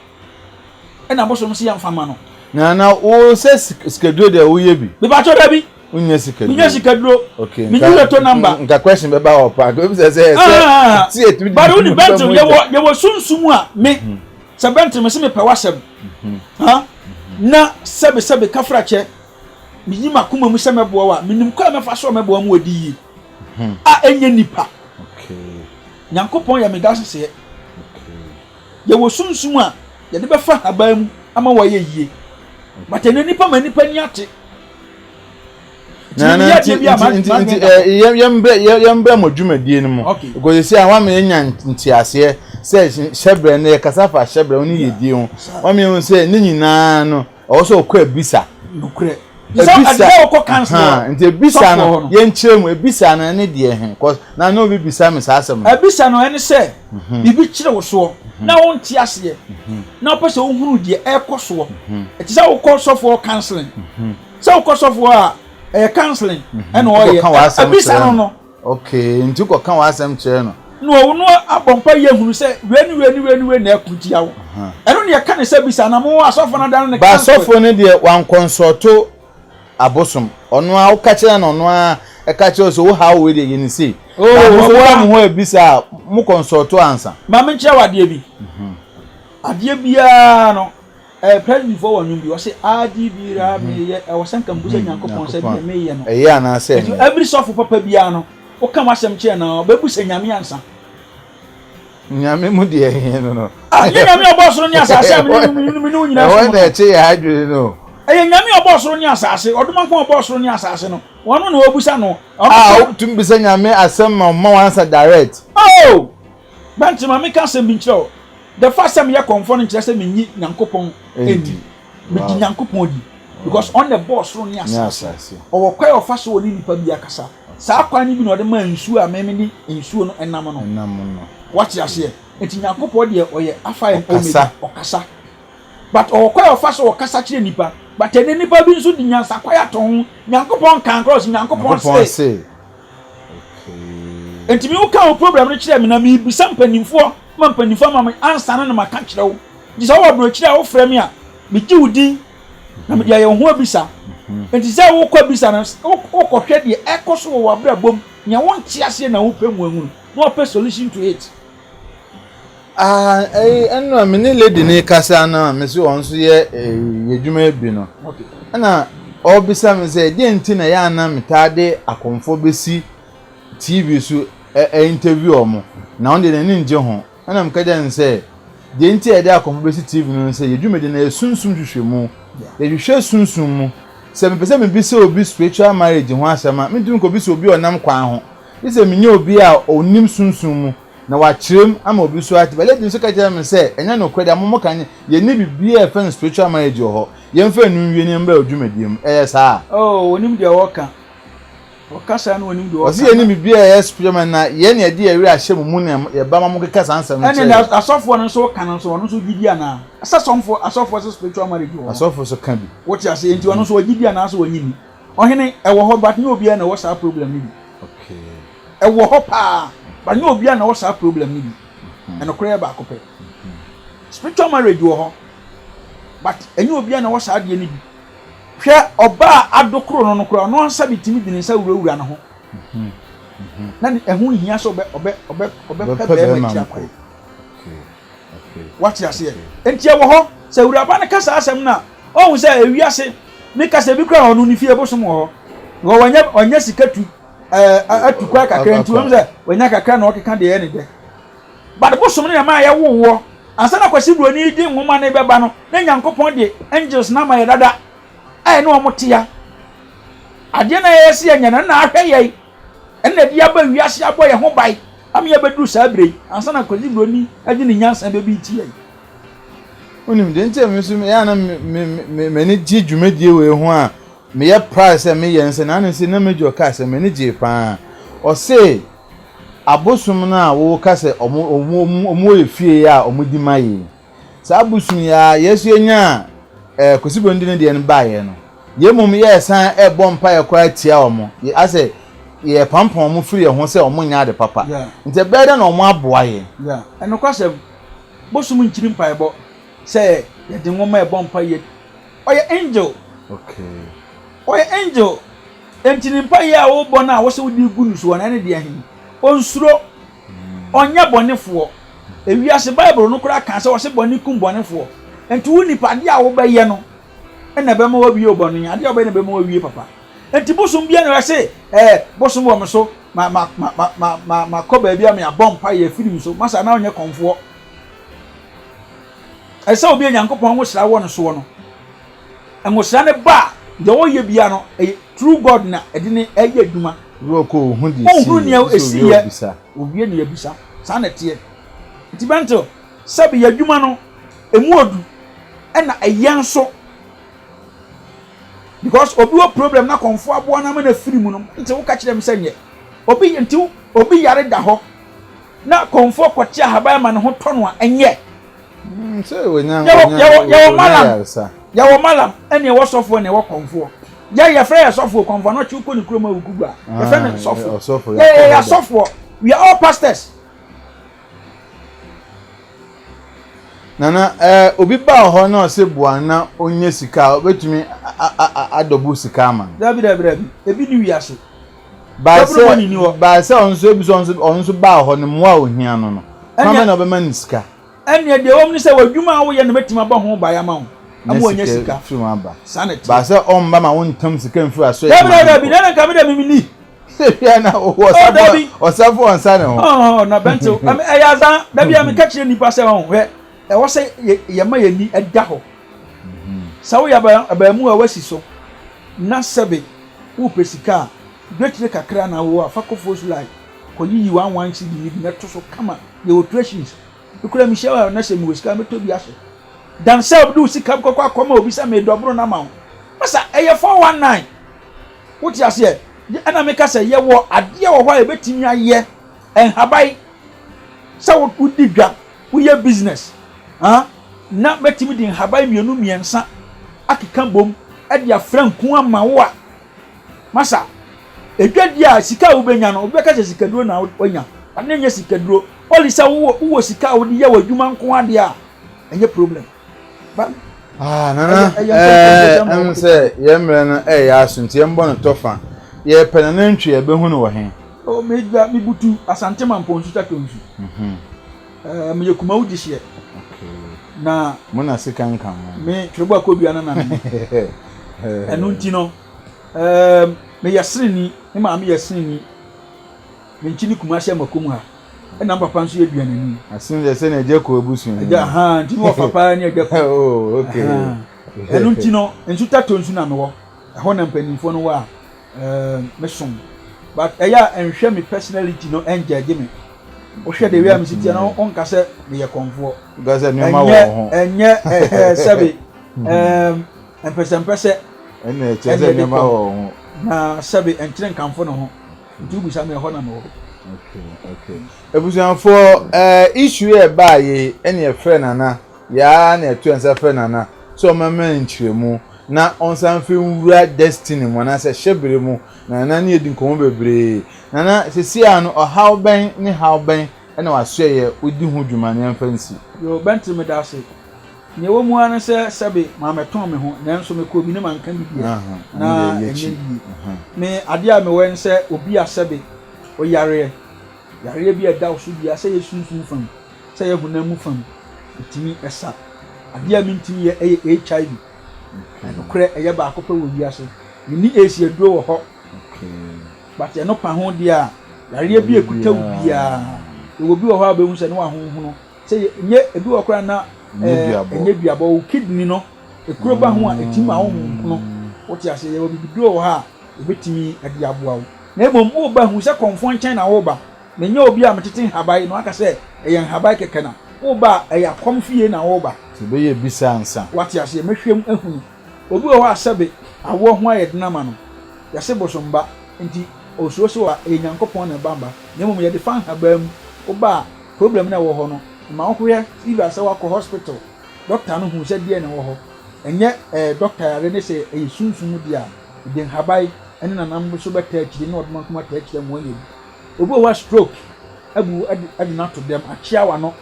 Speaker 2: na bosom se yamfama no
Speaker 1: na o se schedule de wo ye bi
Speaker 2: be ba cho da bi
Speaker 1: unya schedule
Speaker 2: unya schedule
Speaker 1: okay
Speaker 2: mi ju to number
Speaker 1: nka question be ba o pa go say
Speaker 2: see it but we bent ye wo sunsumu a me se bent me se me pe wasem ha na sebe kafra che mi yima kuma mu se mebo wa minim kwa me fa so mebo mu odi yi a enye nipa
Speaker 1: okay
Speaker 2: Nyankopon ya me gase se ye wo sunsumu a ye de be fa haban mu ama wo ye yie but ene nipa ma nipa ni ate
Speaker 1: na yembe modwumadie no mo because say anwa me nya ntiase say shebre na kasafa shebre oni yedie ho wa me say ni nyina no o so okọ abisa
Speaker 2: nokure bisa okọ cancel
Speaker 1: nti abisa no ye nkyeremu abisa na ne de he cause na no bi bisa me sa asem
Speaker 2: abisa no ene say bibi kire wo so na won ti ase na opese wo hunu de ekoso eti say wo call sofo canceling say wo call sofo a counseling and oye abisa no
Speaker 1: okay nti ko kan wasem kire no
Speaker 2: no abompa ye hunu say we na akutia wo eno ne ka ne say bisa na mo asofo na dan ne
Speaker 1: ba asofo ne de wan consulto abosom ono a wo ka kire na ono a e ka kire so wo ha wo de ye ni say mo ho abisa mo consulto ansa
Speaker 2: ma me kire wade bi ade bia no president for one bi o say adibira me ye o sanka mbusa Nyankopon say me ye no
Speaker 1: e ya na say
Speaker 2: every soft papa bia no o ka masem kire na be busa nyame ansa
Speaker 1: nyame mu de ye no
Speaker 2: nyame oboso ni asase me no nyina
Speaker 1: so won dey che ya adwere no
Speaker 2: nyame obosoro ni asase oduma ko obosoro ni asase no wono na obusa no
Speaker 1: tum bisa nyame asem ma answer direct
Speaker 2: banti ma me ka asem bi nkyerɛ the first time ya confront nkyerɛ sɛ menyi nyankopɔn edi me di nyankopɔn di because on the boss ro ni asase o kwai ofa so oni nipa bi akasa saa kwa ni bi no de ma nsuo a meme ni nsuo no enam no what you say enti nyankopɔn de oyɛ afa en omega okasa but o kwai ofa so okasa kire nipa but ene nipa bi nso di nyansa kwai aton nyankopɔn kan cross nyankopɔn say enti mi wo ka problem no kire me na mi bisa mpanimfo ma me ansa na ma ka kire wo di so wo bro kire wo frɛ me a me gi wudi na me ya ho abisa enti sɛ wo kɔ bisa na wo kɔhwɛ de ɛkɔ so wo abra bom nya won tiase na wo pɛ mu ahunu no pɛ solution to it
Speaker 1: eno me ne lady ne kasa na me so on so ye yedwuma bi no okay na o bisa me sɛ de enti na ya na metade akomfo besi TV so interview omo na on de ne nje ho na me ka de sɛ de enti e de akomfo besi TV no sɛ yedwuma de na esunsum hwehwemu yehwehwe sunsum mu sɛ me pese me bi sɛ obi spiritual marriage ho asɛma me dum ko bi sɛ obi onam kwan ho bi sɛ me nye obi a onim sunsum mu na wa kyerem ama obi so ati bele din so ka kyerɛ me sɛ enya no kwada mo kan ye ne bibia e fa spiritual marriage ho ye mfa nu nwie ne mbra odwumadiem saa
Speaker 2: onim de woka okasa na onim de woka
Speaker 1: osi ye ne bibia e spiritual na ye ne de eri ahye mu ne ye ba ma mo keka sansam no
Speaker 2: kyerɛ ene asofo no so ka no so ono so gidia na asasomfo asofo so spiritual marriage ho
Speaker 1: asofo so ka bi
Speaker 2: what you say enti ono so gidia na so wanyini ohene ewo ho but ne obi na wo sa problem ni okay ewo ho pa but no obi na wo sa problem ni bi eno kure ba akopɛ spiritual marriage wo ho but enyi obi na wo sa de ni bi hwɛ oba adokoro no kura no ansa bitimi di ne sa wurawura no ho na ehun hia so obe pɛ ma kira kwai what you say enti wo ho sa wuraba ne kasa asɛm na ohun sɛ ewiase me kasa bi kura ono ni fie bosom wo ho wanya sikatu atukwa kakra nti won sɛ wanya kakra na okeka de ye ne de but bosom ne ma ya wo ansa na kwasi bro ni di nwoma ne beba no na nyankopɔn de angels na ma ye dada ai no omotia ade na ye se nya na ahwɛ ye ena di aba wiase abɔ ye ho bai am ye beduru sa brei ansa na kwasi bro ni agi ne nyansa be bi tie
Speaker 1: onim de ntem so ya na me ne ji dwumadie we ho a me ye price me ye nse na nse na mejo ka se me ne ji pa o se abosum na wo ka se omo ye fie ya omo di maye sa abosum ya yesu enya kosibo ndi ne de ne baaye no ye mum ye san e bompa ye kwa tia omo ye ase ye pampon mo firi ye ho se omo nya de papa nte beda na omo aboa ye
Speaker 2: eno kwase bosum nchiri mpa ye bo se ye de nwoma e bompa ye oye angel
Speaker 1: okay
Speaker 2: oye angel entini mpa ye a wo bo na wo se wo di gu nuso na ne de ahin onsuro onya bonefo ewiase bible no kura kan se wo se bonikum bonefo enti wo nipa de a wo ba ye no ena be ma wo wie obonu ade oba ne be ma wo wie papa enti bosum bia na se bosum wo me so ma ko ba bia me abom pa ye film so masa na onye konfo ese obi nyankopon wo sra wo no so no enwosra ne ba de wo ye bia no true god na ede ne eye aduma
Speaker 1: wo ko hu di
Speaker 2: si obi ne yabisa sa na tie nti bento sabi yadwuma no emu odu ena eyan so because obi wo problem na konfo abo na na film no nti wo ka kire me sanye obi yare da ho na konfo kwatia haba ma ne ho tono a enye
Speaker 1: so we nya
Speaker 2: ya wo malam ene wo sofo ne wo konfo ya frɛ sofo konfo no chi ko ni kroma wugugba ya frɛ ne sofo ya sofo we are all pastors
Speaker 1: nana obi ba ho na se bua na onye sika obetumi adobu sika ma
Speaker 2: dabi ebi ni wiase
Speaker 1: ba se onso ebi onso ba ho ne mo a ohia no no kama na obema ni sika
Speaker 2: ene de wom ni se wadwuma wo ye ne betima ba ho ba ya ma ho amo onye sika
Speaker 1: film aba
Speaker 2: sanity
Speaker 1: ba se on ba ma won tam sika mfu aso
Speaker 2: dabi na ka me da mimini
Speaker 1: ya na osafo onsa ne ho
Speaker 2: na bento ya dabi am ka kire nipa se ho we e wo se ye ma ye ni eda ho sawo ya ba mu a wasi so na sebe wo pesika betire kakra na wo afakofo so like ko yi 11 cd na to so kama the operations ikura mi shewa na se mi wesika meto bi ahye dan self do sika kokwa akoma obi sa me dobro na ma masa eye 419 wuti ase ana me ka se ye wo ade wo hwa e betimi aye enhabai sa wo di dwa wo ye business na betimi di enhabai mienu miensa akeka bom e dia franku ama wo a masa edwadi a sika wo benya no obi ka se sika duro na onya ana nya sika duro oli sa wo sika wo di ye wadwuma nko ade a enye problem ba
Speaker 1: nana say yemre no ya asunti yembo no tofa ye penanantwi e behu no wo hen
Speaker 2: o mejwa mi butu asante mamponsu tatonsu me yekuma wudi hye na
Speaker 1: mona sika nkan
Speaker 2: me twebo akobia na na enu ntino me yasreni me ma me yasreni me nchini kuma hye makom ha na papa nso ye duane ni
Speaker 1: asin de se na je ko ebusu ni
Speaker 2: ntini wo papa ni eje ko
Speaker 1: oh okay
Speaker 2: enu ntino nsu tatonsu na me wo ho na mpanimfo no wa me som but eya enhwe me personality no enjage me o hwe de wi am siti na on ka se me ye konfo
Speaker 1: gaza ni ma wo ho
Speaker 2: enye sabe empese
Speaker 1: ene cheze ni ma wo ho
Speaker 2: na sabe enkyere nkamfo no ho ntubu sa me ho na me wo
Speaker 1: okay ebusian for issue e ba ye ene e friend nana ya na etu ense friend nana so mama nkyeremu na onsan fe nwura destiny mo na se hyebere mu na na edi nkomo bebre na sesi anu how ben ni how ben ena waso ye odi hu dwuma ne mfansi
Speaker 2: yo benti me da se ne wo mu an se sabe ma meton me ho na nso me ko bi ne man kan bi na enye me ade a me wen se obi asabe o yare bi e da osu bi ase ye sunsun fam se ye hunamu fam itimi esa ade a mintimi ye HIV no kure eye ba akopɛ wo wiase ni esi aduro wo ho but ye no pa ho dia yare bi ekuta wo bia wo bi wo ho abehu se ne wa honhono se nye ebi wo kura na enye biabo wo kidney no ekuro ba ho a etima wo honhono wo ti ase ye wo bi duro wo ha ebetimi ade aboa wo na ebom wo ba hu se konfo nchen na wo ba na nye obi a metete habai no aka se eye habai keke na wo ba eye akomfie na wo ba
Speaker 1: se be ye bisa ansa
Speaker 2: wati ase mehwem ehunu obi wo asabe awo ho ayedna ma no yase bosomba nti osuo so a enyankopon na bamba na mum ye de fan habam wo ba problem na wo ho no ma wo hwe iba se wa ko hospital doctor no hu se die na wo ho enye doctor yare ne se sunsun dia den habai ene na nam so beta akide na odman kuma ta akide mo anyi obi wo stroke abu adi na to dem achia wa no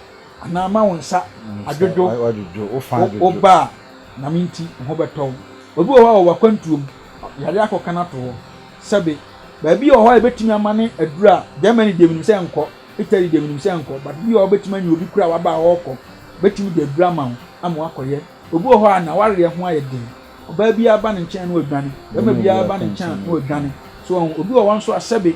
Speaker 2: ana ma wonsa adwojo
Speaker 1: o fa adwojo
Speaker 2: o ba na minti ho beto obi wo wa kwantuom yare akoka na to sabe ba bi o ho ebetimi amane adura Germany de minim se enko Italy de minim se enko but bi o betimi anyi obi kura wa ba hoko betimi de adura ma amu akoye obi wo ho na ware ho ayedin oba bi aba ne nchen na odwane ba bi aba ne nchen na odwane so obi wo nso asabe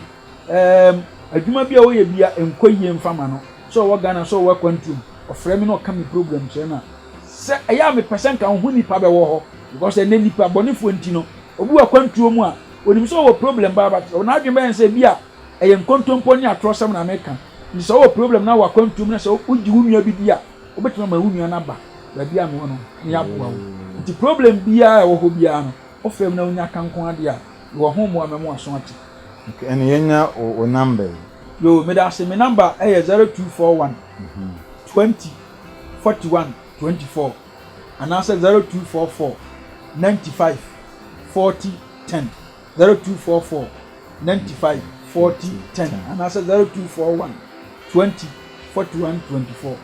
Speaker 2: adwuma bi a wo ye bia enkoyie mfama no so wo Ghana so wo kwantuom ofre mi no ka mi program che na se eya me percent ka ho nipa be wo ho because ene nipa bonifo ntino obi wa kwantuo mu a onim so wo problem ba ba na adwen ben se bia eye nkontompo ni atrosam na America ni so wo problem na wa kwantuo mu na so uji hunua bi dia obetima ma hunua na ba bia me wono ni aboa wo nti problem bia wo ho bia no ofrem na unya kankon ade a wo ho mo amemo aso ate
Speaker 1: ene yenya o number
Speaker 2: yo me da se me number 0241 20 41 24 and answer 0244 95 40 10 0244 95 40 10 and answer 0241 20 41 24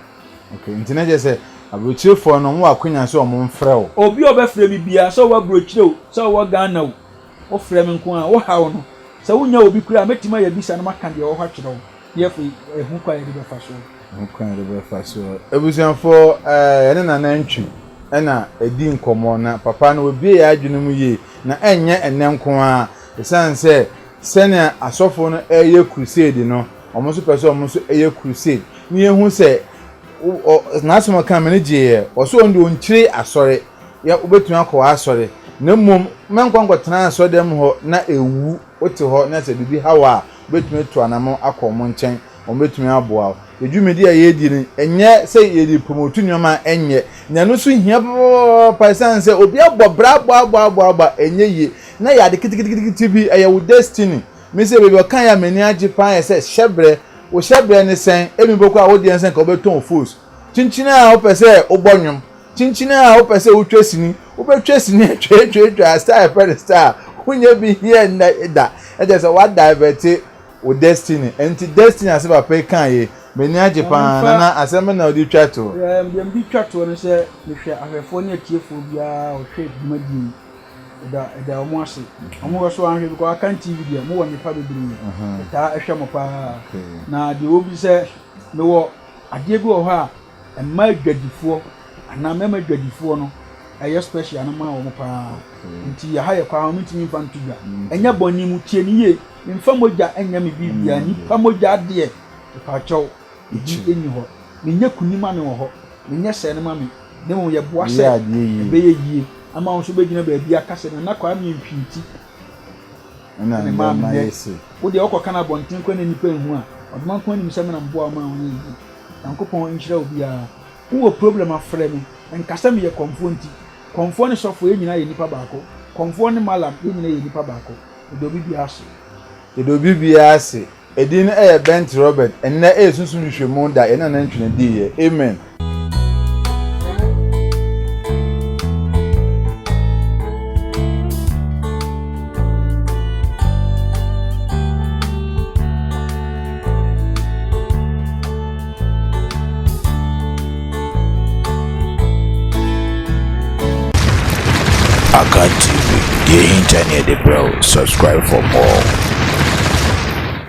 Speaker 1: okay internet just say abrochire for no mo akonya so mo mfrɛ wo
Speaker 2: obi obɛfrɛ mi bia so wa brochire o so wa Ghana o frɛ mi nko a wo hawo no so wonya obi kura metima ya bisa na maka de wo hwa kyerɛ wo yefu ehu kwa ye de befa so
Speaker 1: nkwan de befa so ebusianfo ene na nantwi ena edi nkomo na papa na obi ya adwene mu ye na enye enne nko a esanse sene asofo no eye crusade no omo so pese omo so eye crusade ni ehu se na asoma kan mane je ye o so ndi onkyire asore ya obetumi akọ asọre na mmom menkwa tena asọre dem ho na ewu ote ho na se bibi hawa obetumi to anamo akọ mo nchen obetumi aboa edwumedi a yedi ni enye se yedi promote nyoma enye nya no so hia paisan se obi abobra agba enye ye na ya de kitikiti bi ayewo destiny me se bebi okan ya mani age pan se shebre wo shebre ne sen emi boku a wo de sen ka obeton fools chinchina a opese ogbonwom chinchina a opese utwesini obetwesini atwa star per star kunye bi here na da e just what divert wo destiny enti destiny as papa kan ye mani age pan na asem na odi twato
Speaker 2: dem bi twato no se me hwe ahwefo ne atiefo bia o hwe dumadi da omo ase omo so anhwe bi ko akan TV dia mo woni pa bebiri ta ehwe mo pa na de obi se me wo ade bi wo ha emma adwadifo ana mema adwadifo no eye special na ma wo pa nti ya ha ye kwa mo ntimi fantu dwa enya boni mu tie ni ye mfa moja enya me bibia ni pa moja ade pa chaw iji eni ho me nya kunima me wo ho me nya se ne ma me ne mo ye boa se be ye yie ama won so be gina ba bia kase na kwa mi mpinti
Speaker 1: na ma yesi
Speaker 2: wo de okọ kana bontin kwa na nipa ehu a odman kwa ni misame na mboa ma won yi yankopon nhyira obi a wo problem afre me nkasa me ye konfonti konfo ne sofo ye nyina ye nipa baako konfo ne malam ye nyina ye nipa baako
Speaker 1: edobi bia ase edin e Bent Robert enna e sunsun hwemu da ena na ntwene di ye amen.
Speaker 3: Akan TV, the internet, bro. Subscribe for more.